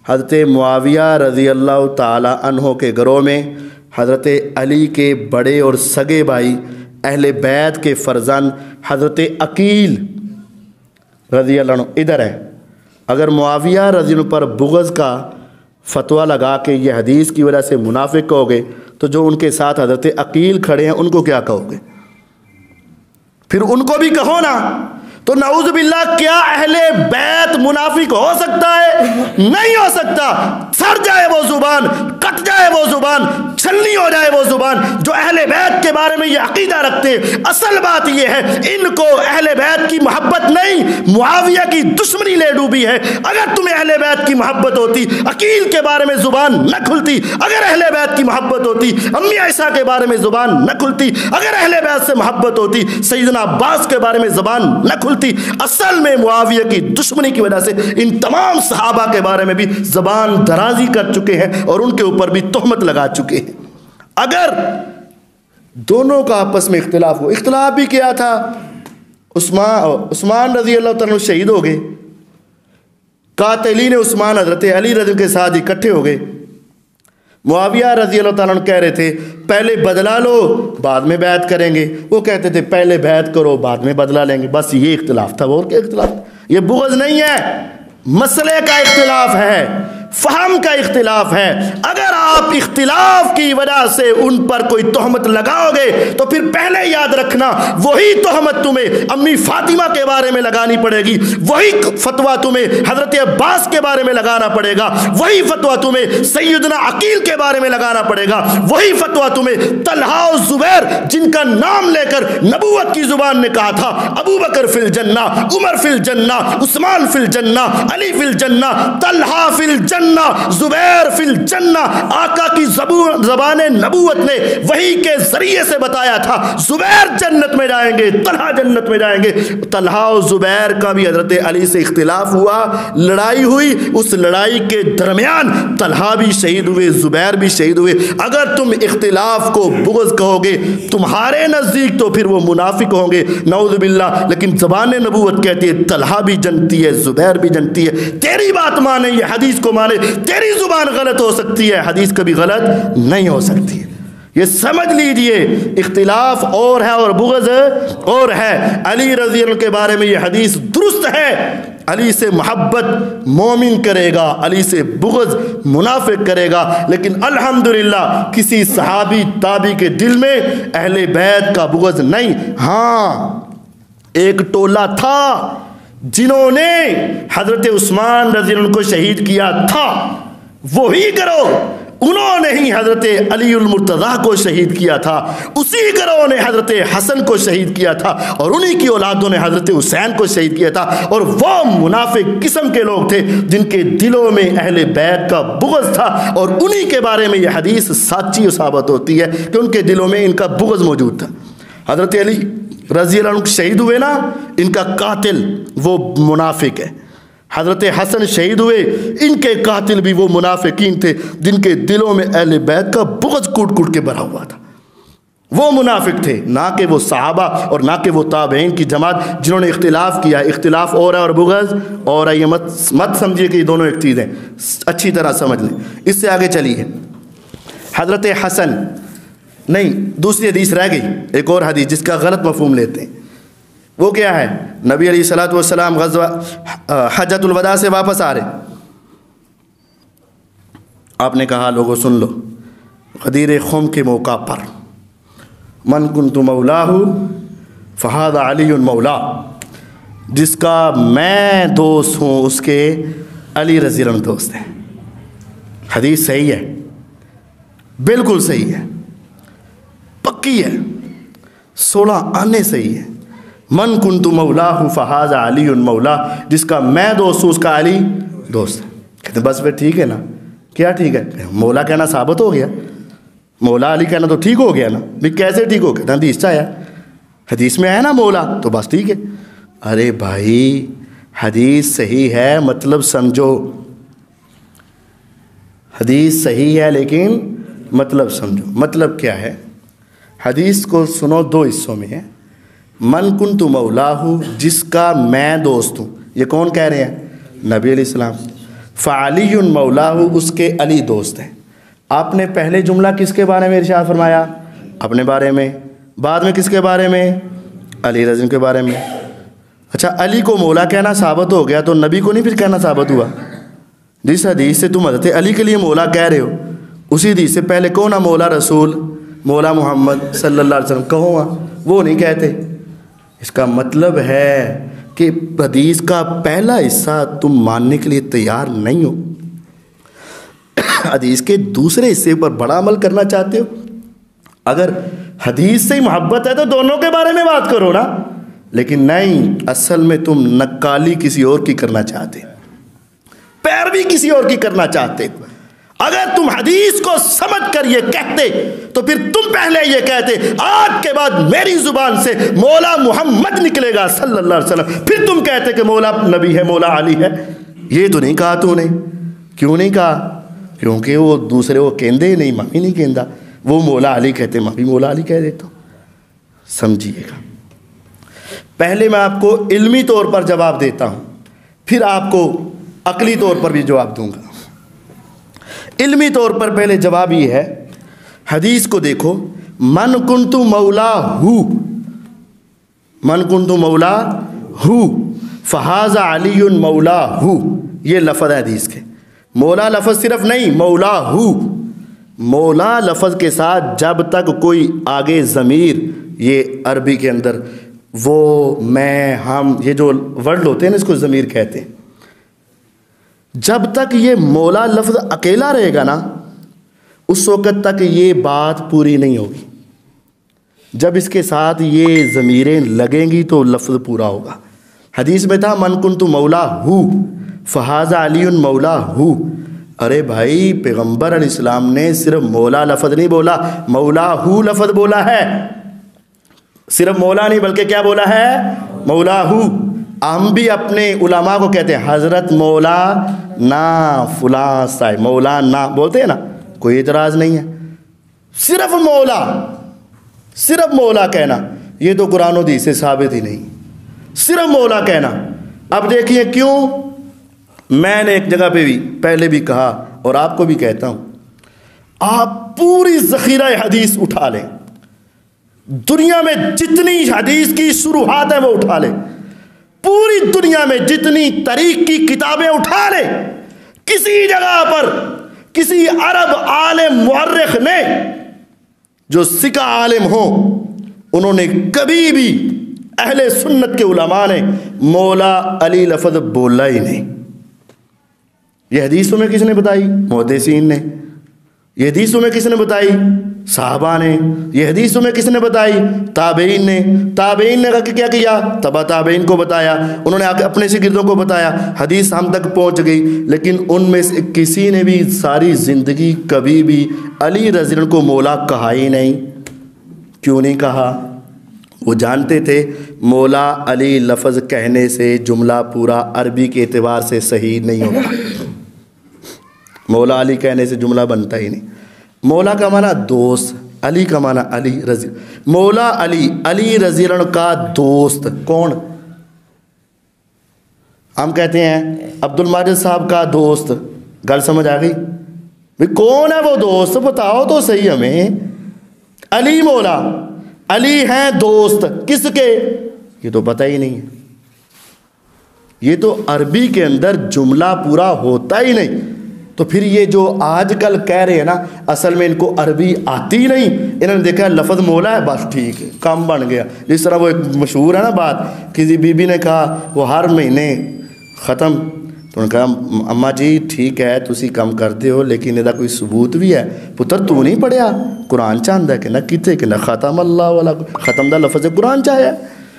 हज़रत मुआविया रज़ी अल्लाह ताला अन्हु के गिरोह में हज़रत अली के बड़े और सगे भाई अहले बैत के फ़र्जंद हज़रत अकील रज़ी अल्लाह अन्हु इधर है। अगर मुआविया रज़ी अल्लाह पर बुग़्ज़ का फतवा लगा के ये हदीस की वजह से मुनाफिक कहोगे तो जो उनके साथ हज़रत अकील खड़े हैं उनको क्या कहोगे? फिर उनको भी कहो ना। तो नऊज़ बिल्लाह, क्या अहले बैत मुनाफिक हो सकता है? नहीं हो सकता। सड़ जाए वो ज़ुबान, कट जाए वो ज़ुबान, छलनी हो जाए वो ज़ुबान जो अहले बैत के बारे में ये अकीदा रखते हैं। असल बात ये है, इनको अहले बैत की मोहब्बत नहीं, मुआविया की दुश्मनी ले डूबी है। अगर तुम्हें अहले बैत की मोहब्बत होती, अकील के बारे में ज़ुबान न खुलती। अगर अहले बैत की मोहब्बत होती, अम्मी आयशा के बारे में ज़ुबान न खुलती। अगर अहले बैत से मोहब्बत होती, सैयदना अब्बास के बारे में ज़ुबान न खुलती। असल में मुआविया की दुश्मनी की वजह वजह से इन तमाम सहाबा के बारे में भी ज़बान दराजी कर चुके हैं और उनके ऊपर भी तोहमत लगा चुके हैं। अगर दोनों का आपस में इख्तिलाफ हो, इख्तिलाफ भी किया था, उस्मान रजी अल्लाह तआला शहीद हो गए, कातिलीन उस्मान हज़रत अली रज़ी के साथ इकट्ठे हो गए। मुआविया रजी अल्लाह तआला कह रहे थे पहले बदला लो बाद में बैत करेंगे, वो कहते थे पहले बैत करो बाद में बदला लेंगे। बस ये इख्तिलाफ था, और क्या इख्तिलाफ? ये बुग़्ज़ नहीं है, मसले का इख्तिलाफ है, फहम का इख्तिलाफ है। अगर आप इख्तिलाफ की वजह से उन पर कोई तोहमत लगाओगे तो फिर पहले याद रखना वही तोहमत तुम्हें अम्मी फातिमा के बारे में लगानी पड़ेगी, वही फतवा तुम्हें हजरत अब्बास के बारे में लगाना पड़ेगा, वही फतवा तुम्हें सैयदना अकील के बारे में लगाना पड़ेगा, वही फतवा तुम्हें तलहा और जुबैर जिनका नाम लेकर नबूवत की जुबान ने कहा था अबू बकर फिल जन्ना, उमर फिल जन्ना, उस्मान फिल जन्ना, अली फिल जन्ना, तलहा फिल जन्ना, जुबैर फिल जन्ना। आका की ज़बान नबूवत ने वही के जरिए से बताया था जुबैर जन्नत में जाएंगे, तलहा जन्नत में जाएंगे। तलहा और जुबैर का भी हजरत अली से इख्तिलाफ हुआ, लड़ाई हुई, उस लड़ाई के दरमियान तलहा भी शहीद हुए, जुबैर भी शहीद हुए। अगर तुम इख्तिलाफ को बुग़्ज़ कहोगे तुम्हारे नज़दीक तो फिर वो मुनाफिक होंगे, नऊज़ बिल्लाह। लेकिन ज़बान नबूवत कहती है तलहा भी जनती है, जुबैर भी जनती है। तेरी बात माने, ये हदीस को माने, तेरी जुबान गलत हो सकती है, हदीस कभी गलत नहीं हो सकती है। ये समझ लीजिए, इख्तिलाफ और है और बुग़्ज़ और है। अली रज़ी अल्लाह के बारे में ये हदीस दुरुस्त है, अली से मोहब्बत मोमिन करेगा, अली से बुग़्ज़ मुनाफिक करेगा। लेकिन अल्हम्दुलिल्लाह किसी सहाबी ताबी के दिल में अहले बैत का बुग़्ज़ नहीं। हाँ, एक टोला था जिन्होंने हजरत उस्मान रज़ी अल्लाह को शहीद किया था, वही करो उन्होंने ही हजरत अली उल मुर्तज़ा को शहीद किया था, उसी गिरोह ने हजरत हसन को शहीद किया था और उन्हीं की औलादों ने हजरत हुसैन को शहीद किया था। और वो मुनाफिक किस्म के लोग थे जिनके दिलों में अहले बैत का बुग़्ज़ था, और उन्हीं के बारे में यह हदीस सच्ची साबित होती है कि उनके दिलों में इनका बुग़्ज़ मौजूद था। हजरत अली रज़ी अल्लाह अन्हु शहीद हुए ना, इनका कातिल वो मुनाफिक है। हज़रत हसन शहीद हुए, इनके कातिल भी वो मुनाफिकीन थे जिनके दिलों में अहले बैत का बुग़्ज़ कूट कूट के भरा हुआ था। वो मुनाफिक थे, ना कि वो सहाबा और ना कि वो ताबईन की जमात जिन्होंने इख्तिलाफ़ किया। इख्तिलाफ़ और है और बुग़्ज़ और है, ये मत समझिए कि ये दोनों एक चीज़ हैं, अच्छी तरह समझ लें। इससे आगे चलिए, हज़रत हसन नहीं, दूसरी हदीस रह गई, एक और हदीस जिसका गलत मफ़हूम लेते हैं। वो क्या है? नबी अलैहिस्सलातु वस्सलाम ग़ज़वा हज्जतुल वदा से वापस आ रहे, आपने कहा लोगों सुन लो, ग़दीर ख़ुम के मौका पर मन कुन्तु मौलाहु फ़हाज़ा अलीयुन मौला, जिसका मैं दोस्त हूँ उसके अली रज़ी अल्लाह अन्हु दोस्त हैं। हदीस सही है, बिल्कुल सही है, पक्की है, 16 आने सही है। मन कुन्तु मौलाहु फ़हाज़ा अलीयुन मौला, जिसका मैं दोस्त हूँ उसका अली दोस्त है। कहते बस फिर ठीक है ना, क्या ठीक है? मौला कहना साबित हो गया, मौला अली कहना तो ठीक हो गया ना। भाई कैसे ठीक हो गया? हदीस आया, हदीस में आया ना मौला, तो बस ठीक है। अरे भाई हदीस सही है, मतलब समझो, हदीस सही है लेकिन मतलब समझो। मतलब क्या है? हदीस को सुनो, दो हिस्सों में है। मन कुन्तु मौलाहु, जिसका मैं दोस्त हूँ, ये कौन कह रहे हैं? नबी अलैहिस्सलाम। फ़अलियुन मौलाहु, उसके अली दोस्त हैं। आपने पहले जुमला किसके बारे में इरशाद फरमाया? अपने बारे में। बाद में किसके बारे में? अली रज़ी के बारे में। अच्छा, अली को मौला कहना साबित हो गया तो नबी को नहीं फिर कहना साबित हुआ? जिस हदीस से तुम हज़रत अली के लिए मौला कह रहे हो, उसी हदीस से पहले कौन है? मौला रसूल, मौला मोहम्मद सल्लल्लाहु अलैहि वसल्लम कहो, वो नहीं कहते। इसका मतलब है कि हदीस का पहला हिस्सा तुम मानने के लिए तैयार नहीं हो, हदीस के दूसरे हिस्से पर बड़ा अमल करना चाहते हो। अगर हदीस से ही मोहब्बत है तो दोनों के बारे में बात करो ना, लेकिन नहीं, असल में तुम नक्काली किसी और की करना चाहते, पैरवी किसी और की करना चाहते। अगर तुम हदीस को समझ कर ये कहते तो फिर तुम पहले ये कहते आज के बाद मेरी जुबान से मौला मोहम्मद निकलेगा सल्लल्लाहु अलैहि वसल्लम, फिर तुम कहते कि मौला नबी है, मौला अली है। ये तो नहीं कहा तूने। क्यों नहीं कहा? क्योंकि वो दूसरे वो कहते ही नहीं, मैं भी नहीं कहता। वो मौला अली कहते, मैं भी मौला अली कह देता हूँ। समझिएगा, पहले मैं आपको इल्मी तौर पर जवाब देता हूँ, फिर आपको अकली तौर पर भी जवाब दूंगा। इल्मी तौर पर पहले जवाब ये है, हदीस को देखो, मन कुंतु मौला हु, मन कुंतु मौला हु फहाजा अलीयुन मौला हु, ये लफ्ज़ है हदीस के। मौला लफ्ज़ सिर्फ नहीं, मौला हु, मौला लफ्ज़ के साथ जब तक कोई आगे ज़मीर, ये अरबी के अंदर वो, मैं, हम, ये जो वर्ड होते हैं ना, इसको ज़मीर कहते हैं। जब तक ये मौला लफ्ज़ अकेला रहेगा ना, उस वक़्त तक ये बात पूरी नहीं होगी। जब इसके साथ ये ज़मीरें लगेंगी तो लफ्ज़ पूरा होगा। हदीस में था मन कुन्तु मौला हु फहाजा अलीयुन मौला हु। अरे भाई, पैगम्बर अलैहिस्सलाम ने सिर्फ मौला लफ्ज़ नहीं बोला, मौला हु लफ्ज़ बोला है। सिर्फ मौला नहीं बल्कि क्या बोला है? मौला हु। हम भी अपने उलमा को कहते हैं हज़रत मौला ना फुला साहिब, मौला ना बोलते हैं ना, कोई एतराज़ नहीं है। सिर्फ मौला, सिर्फ मौला कहना, ये तो कुरान और हदीस से साबित ही नहीं। सिर्फ मौला कहना। अब देखिए क्यों, मैंने एक जगह पे भी पहले भी कहा और आपको भी कहता हूँ, आप पूरी ज़ख़ीरा हदीस उठा लें, दुनिया में जितनी हदीस की शुरुआत है वो उठा लें, पूरी दुनिया में जितनी तरीक़ की किताबें उठा ले, किसी जगह पर किसी अरब आलिम मुअर्रिख ने, जो सिका आलिम हो, उन्होंने कभी भी अहले सुन्नत के उलमा ने मौला अली लफ्ज़ बोला ही नहीं। ये हदीसों में किसने बताई? मुहद्दिसीन ने। ये हदीसों में किसने बताई? साहबा ने। ये हदीसों में किसने बताई? ताबईन ने। ताबईन ने क्या किया? तबा ताबईन को बताया, उन्होंने आके अपने शिगिर्दों को बताया, हदीस हम तक पहुंच गई। लेकिन उनमें से किसी ने भी सारी ज़िंदगी कभी भी अली रज़ी अल्लाह को मौला कहा ही नहीं। क्यों नहीं कहा? वो जानते थे मौला अली लफ्ज़ कहने से जुमला पूरा अरबी के एतबार से सही नहीं होता। मौला अली कहने से जुमला बनता ही नहीं। मौला का माना दोस्त, अली का माना अली रज़ी। मौला अली, अली रज़ी अल्लाह का दोस्त कौन? हम कहते हैं अब्दुल माजिद साहब का दोस्त। गल समझ आ गई भाई? कौन है वो दोस्त, बताओ तो सही हमें। अली मौला, अली हैं दोस्त किसके? ये तो पता ही नहीं है। ये तो अरबी के अंदर जुमला पूरा होता ही नहीं। तो फिर ये जो आजकल कह रहे हैं ना, असल में इनको अरबी आती नहीं, इन्होंने देखा लफ्ज़ मौला है, बस ठीक है, काम बन गया। जिस तरह वो एक मशहूर है ना बात, किसी बीबी ने कहा वो हर महीने ख़त्म, तो उन्होंने कहा अम्मा जी ठीक है तुसी कम करते हो, लेकिन इसका कोई सबूत भी है? पुत्र तू नहीं पढ़िया कुरान चाहता है कि ना कितने कि ना ख़त्म अल्लाह वाला ख़त्म का लफ्ज़ कुरान चाहे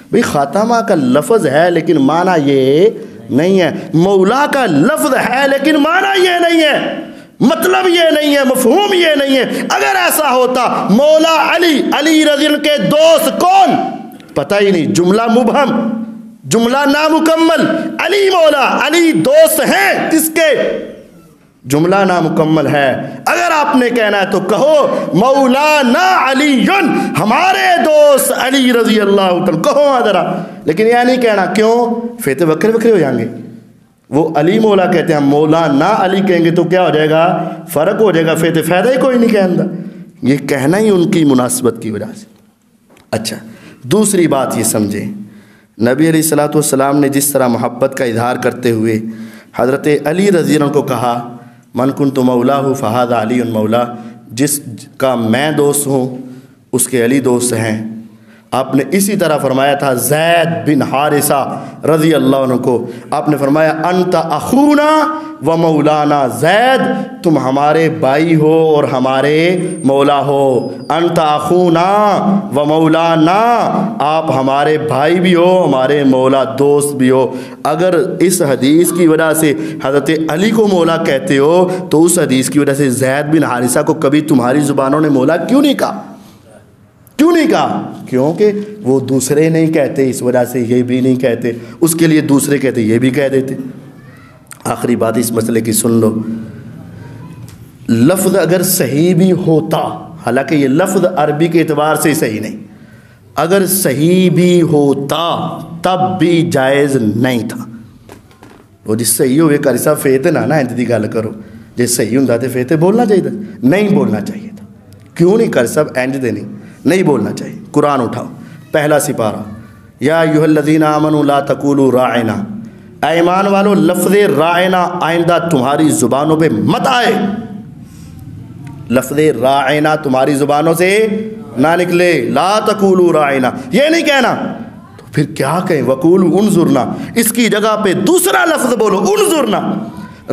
भाई। ख़ातमा का लफ्ज़ है लेकिन माना ये नहीं है। मौला का लफ्ज़ है लेकिन माना ये नहीं है, मतलब ये नहीं है, मफहूम ये नहीं है। अगर ऐसा होता मौला अली, अली रज़ी अल्लाह के दोस्त कौन? पता ही नहीं, जुमला मुबहम, जुमला नामुकम्मल। अली मौला, अली दोस्त हैं किसके? जुमला नामुकम्मल है। अगर आपने कहना है तो कहो मौलाना अलीयुन, हमारे दोस्त अली रज़ी अल्लाह तआला, कहो जरा। लेकिन यह नहीं कहना, क्यों? फिर तो बकरे बकरे हो जाएंगे। वो अली मौला कहते हैं, मौलाना अली कहेंगे तो क्या हो जाएगा? फ़र्क हो जाएगा, फिर तो फ़ायदा ही कोई नहीं कहना। ये कहना ही उनकी मुनासिबत की वजह से। अच्छा, दूसरी बात ये समझें, नबी अलैहिस्सलातु वस्सलाम ने जिस तरह मोहब्बत का इजहार करते हुए हज़रत अली रज़ी अल्लाह को कहा मन कुन्तु मौलाहु फ़हाज़ा अलीयुन मौला, जिसका मैं दोस्त हूँ उसके अली दोस्त हैं। आपने इसी तरह फरमाया था ज़ैद बिन हारिसा रज़ी अल्लाह अन्हु को, आपने फरमाया अंत अखूना व मौलाना ज़ैद, तुम हमारे भाई हो और हमारे मौला हो। अंत अखूना व मौलाना, आप हमारे भाई भी हो, हमारे मौला दोस्त भी हो। अगर इस हदीस की वजह से हज़रत अली को मौला कहते हो तो उस हदीस की वजह से ज़ैद बिन हारिसा को कभी तुम्हारी ज़ुबानों ने मौला क्यों नहीं कहा? क्यों नहीं कहा? क्योंकि वो दूसरे नहीं कहते, इस वजह से ये भी नहीं कहते, उसके लिए दूसरे कहते ये भी कह देते। आखिरी बात इस मसले की सुन लो, लफ्ज़ अगर सही भी होता, हालांकि ये लफ्ज़ अरबी के एतबार से सही नहीं, अगर सही भी होता तब भी जायज़ नहीं था। वो जिस सही होवे कारी साहब फेत ना इंज दी गल करो, जे सही हुंदा ते फेत बोलना चाहिए, नहीं बोलना चाहिए था। क्यों नहीं कारी साहब इंज दे नहीं बोलना चाहिए। कुरान उठाओ, पहला सिपारा, या अय्युहल्लज़ीना आमनू ला तक़ूलू राइना, ईमान वालो लफ्ज़ राइना आइंदा तुम्हारी ज़ुबानों पे मत आए। लफ्ज़ राइना तुम्हारी ज़ुबानों से ना निकले, ला तक़ूलू राइना ये नहीं कहना, तो फिर क्या कहें? वक़ूलू उन्ज़ुरना, इसकी जगह पे दूसरा लफ्ज़ बोलो उन्ज़ुरना।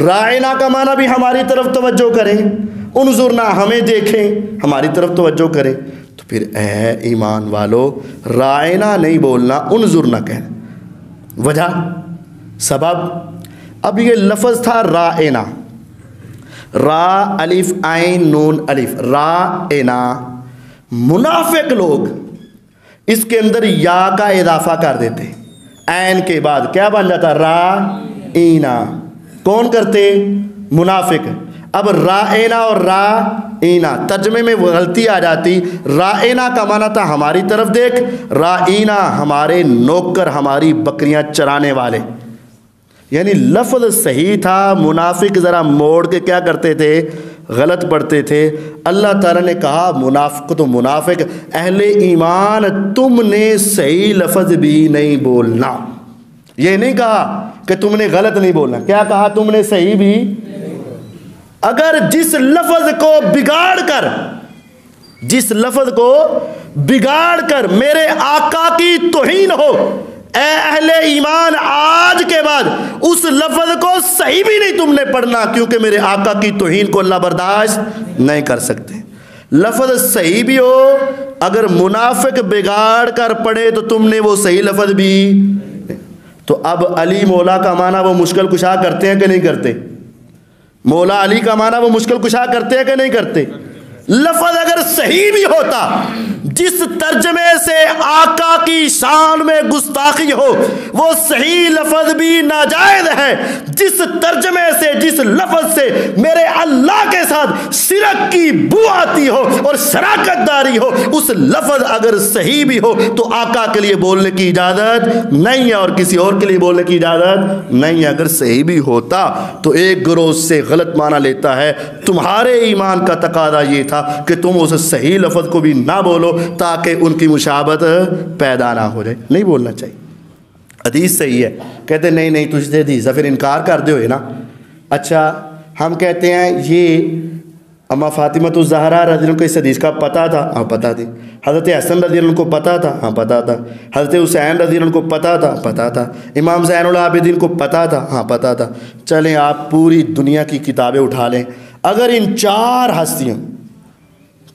राइना का माना भी हमारी तरफ तवज्जो करें, उन्ज़ुरना हमें देखें, हमारी तरफ तवज्जो करें। तो फिर ए ईमान वालो रायना नहीं बोलना, उन्जुरना कहना। वजह सबब, अब ये लफ्ज़ था रायना, रा अलिफ आइन नून अलिफ, रायना। मुनाफिक लोग इसके अंदर या का इजाफा कर देते, ऐन के बाद क्या बन जाता? राइना। कौन करते? मुनाफिक। अब राइना और राइना तर्जमे में गलती आ जाती। राइना का माना था हमारी तरफ देख, राइना हमारे नौकर, हमारी बकरियां चराने वाले, यानी लफ्ज़ सही था। मुनाफिक ज़रा मोड़ के क्या करते थे? गलत पढ़ते थे। अल्लाह ताला ने कहा मुनाफिक तो मुनाफिक, अहले ईमान तुमने सही लफ्ज़ भी नहीं बोलना। ये नहीं कहा कि तुमने गलत नहीं बोलना, क्या कहा? तुमने सही भी। अगर जिस लफ्ज़ को बिगाड़ कर, जिस लफ्ज़ को बिगाड़ कर मेरे आका की तौहीन हो, ए अहले ईमान आज के बाद उस लफ्ज़ को सही भी नहीं तुमने पढ़ना, क्योंकि मेरे आका की तौहीन को अल्लाह बर्दाश्त नहीं कर सकते। लफ्ज़ सही भी हो, अगर मुनाफिक बिगाड़ कर पढ़े तो तुमने वो सही लफ्ज़ भी। तो अब अली मौला का माना वो मुश्किल कुशा करते हैं कि नहीं करते? मौला अली का माना वो मुश्किल कुशा करते हैं कि नहीं करते? लफ्ज़ अगर सही भी होता, जिस तर्जमे से आका की शान में गुस्ताखी हो वो सही लफ्ज़ भी नाजायज़ है। जिस तर्जमे से, जिस लफ्ज़ से मेरे अल्लाह के साथ शिरक की बू आती हो और शराकतदारी हो, उस लफ्ज़ अगर सही भी हो तो आका के लिए बोलने की इजाज़त नहीं है और किसी और के लिए बोलने की इजाज़त नहीं है। अगर सही भी होता तो एक गिरोह से गलत माना लेता है। तुम्हारे ईमान का तकादा ये था कि तुम उस सही लफ्ज़ को भी ना बोलो ताकि उनकी मुशाबत पैदा ना हो जाए। नहीं बोलना चाहिए। हदीस सही है, कहते नहीं नहीं तुझसे हदीस फिर इनकार कर दो है ना। अच्छा, हम कहते हैं ये अम्मा फातिमा तो ज़हरा रज़ी अल्लाह को इस हदीस का पता था, हाँ पता थी। हज़रत हसन रज़ी अल्लाह को पता था, हाँ पता था। हज़रत हुसैन रज़ी अल्लाह को पता था, पता था। इमाम ज़ैनुल आबिदीन को पता था, हाँ पता था। चलें आप पूरी दुनिया की किताबें उठा लें, अगर इन चार हस्तियों,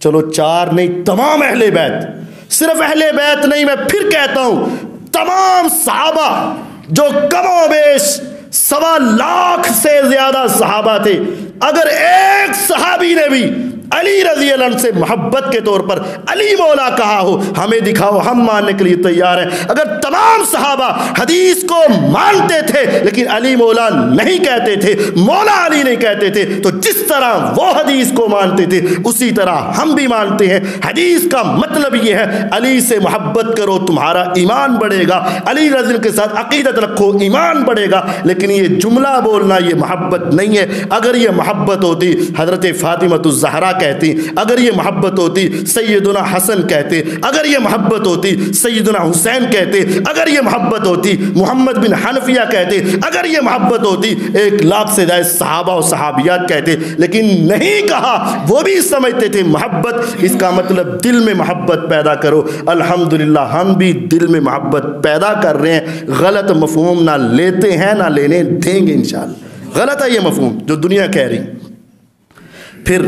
चलो चार नहीं तमाम अहले बैत, सिर्फ अहले बैत नहीं, मैं फिर कहता हूँ तमाम सहाबा जो कमोबेश 1.25 लाख से ज्यादा सहाबा थे, अगर एक सहाबी ने भी अली रज़ी अल्लाह अन्हु से मोहब्बत के तौर पर अली मौला कहा हो, हमें दिखाओ, हम मानने के लिए तैयार हैं। अगर तमाम सहाबा हदीस को मानते थे लेकिन अली मौला नहीं कहते थे, मौला अली नहीं कहते थे, तो जिस तरह वो हदीस को मानते थे उसी तरह हम भी मानते हैं। हदीस का मतलब ये है अली से मोहब्बत करो तुम्हारा ईमान बढ़ेगा, अली रज़ी के साथ अकीदत रखो ईमान बढ़ेगा। लेकिन ये जुमला बोलना ये मोहब्बत नहीं है। अगर ये मोहब्बत होती हज़रत फातिमा ज़हरा कहती, अगर ये मोहब्बत होती सैयदना हसन कहते, अगर ये मोहब्बत होती सैयदना हुसैन कहते, अगर ये मोहब्बत होती मोहम्मद बिन हनफिया कहते, अगर ये मोहब्बत होती 1 लाख से ज़्यादा सहाबा और सहाबियात कहते। लेकिन नहीं कहा, वो भी समझते थे मोहब्बत इसका मतलब दिल में मोहब्बत पैदा करो। अल्हम्दुलिल्लाह हम भी दिल में मोहब्बत पैदा कर रहे हैं। गलत मफहूम ना लेते हैं ना लेने देंगे इंशाअल्लाह। गलत है ये मफहूम जो दुनिया कह रही। फिर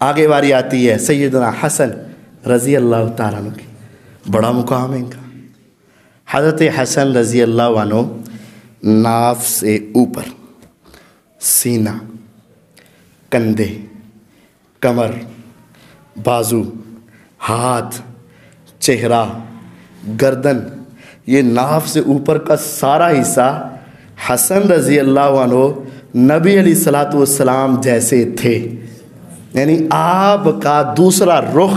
आगे बारी आती है सैयदना हसन रज़ी अल्लाह ताला अन्हु की, बड़ा मुकाम है इनका। हज़रत हसन रज़ी अल्लाह अन्हु नाफ से ऊपर सीना, कंधे, कमर, बाजू, हाथ, चेहरा, गर्दन, ये नाफ से ऊपर का सारा हिस्सा हसन रज़ी अल्लाह अन्हु नबी अलैहिस्सलातु वस्सलाम जैसे थे। यानी आपका दूसरा रुख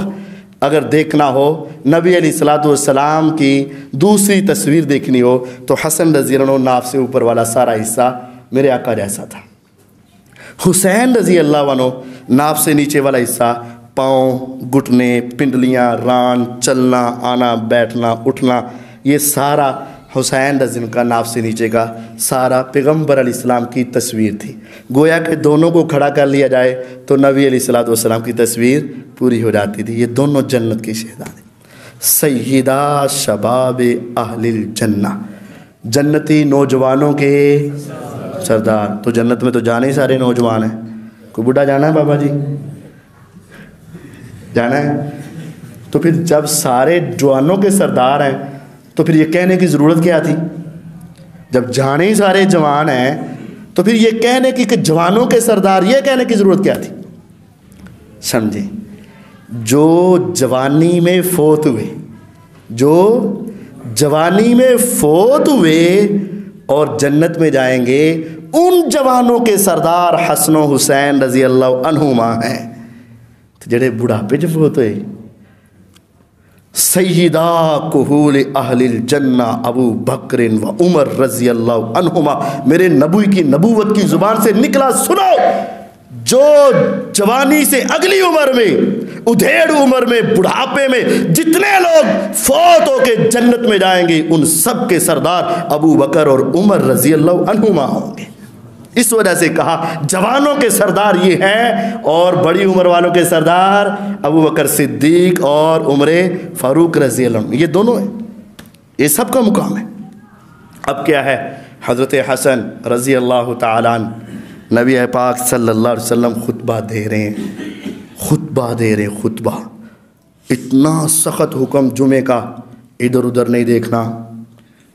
अगर देखना हो, नबी अलैहिस्सलातु वस्सलाम की दूसरी तस्वीर देखनी हो तो हसन रज़ी अल्लाह अन्हु नाफ से ऊपर वाला सारा हिस्सा मेरे आका जैसा था। हुसैन रज़ी अल्लाह अन्हु नाफ से नीचे वाला हिस्सा, पाँव, घुटने, पिंडलियाँ, रान, चलना, आना, बैठना, उठना, ये सारा हुसैन रज़ी का नाफ से नीचे का सारा पैगम्बर अलैहिस्सलाम की तस्वीर थी। गोया के दोनों को खड़ा कर लिया जाए तो नबी अलैहिस्सलातु वस्सलाम की तस्वीर पूरी हो जाती थी। ये दोनों जन्नत की शहज़ादी, सय्यदा शबाब अहलिल जन्ना, जन्नती नौजवानों के सरदार। तो जन्नत में तो जाने ही सारे नौजवान हैं। कोई बूढ़ा जाना है बाबा जी? जाना है? तो फिर जब सारे जवानों के सरदार हैं तो फिर ये कहने की ज़रूरत क्या थी? जब जाने ही सारे जवान हैं तो फिर ये कहने की कि जवानों के सरदार, ये कहने की ज़रूरत क्या थी? समझे? जो जवानी में फोत हुए, जो जवानी में फोत हुए और जन्नत में जाएंगे, उन जवानों के सरदार हसन हुसैन रज़ी अल्लाह अन्हुमा हैं। तो जेड़े बुढ़ापे च फोत हुए, सय्यदा कुहूल अहलिल जन्ना अबू बकर व उमर रज़ी अल्लाह अन्हुमा। मेरे नबी की नबूवत की ज़ुबान से निकला, सुनो, जो जवानी से अगली उम्र में, उधेड़ उम्र में, बुढ़ापे में जितने लोग फौत होकर जन्नत में जाएंगे, उन सब के सरदार अबू बकर और उमर रज़ी अल्लाह अन्हुमा होंगे। इस वजह से कहा जवानों के सरदार ये हैं और बड़ी उम्र वालों के सरदार अबू बकर सिद्दीक और उमर फारूक रज़ी अल्लाह, ये दोनों हैं। ये सब का मुकाम है। अब क्या है, हज़रत हसन रज़ी अल्लाह ताला अन्हु नबी पाक सल्लल्लाहु अलैहि वसल्लम खुतबा दे रहे हैं, खुतबा। इतना सख्त हुक्म जुमे का, इधर उधर नहीं देखना,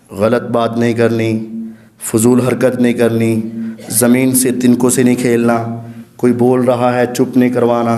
गलत बात नहीं करनी, फजूल हरकत नहीं करनी, ज़मीन से तिनकों से नहीं खेलना, कोई बोल रहा है चुप नहीं करवाना,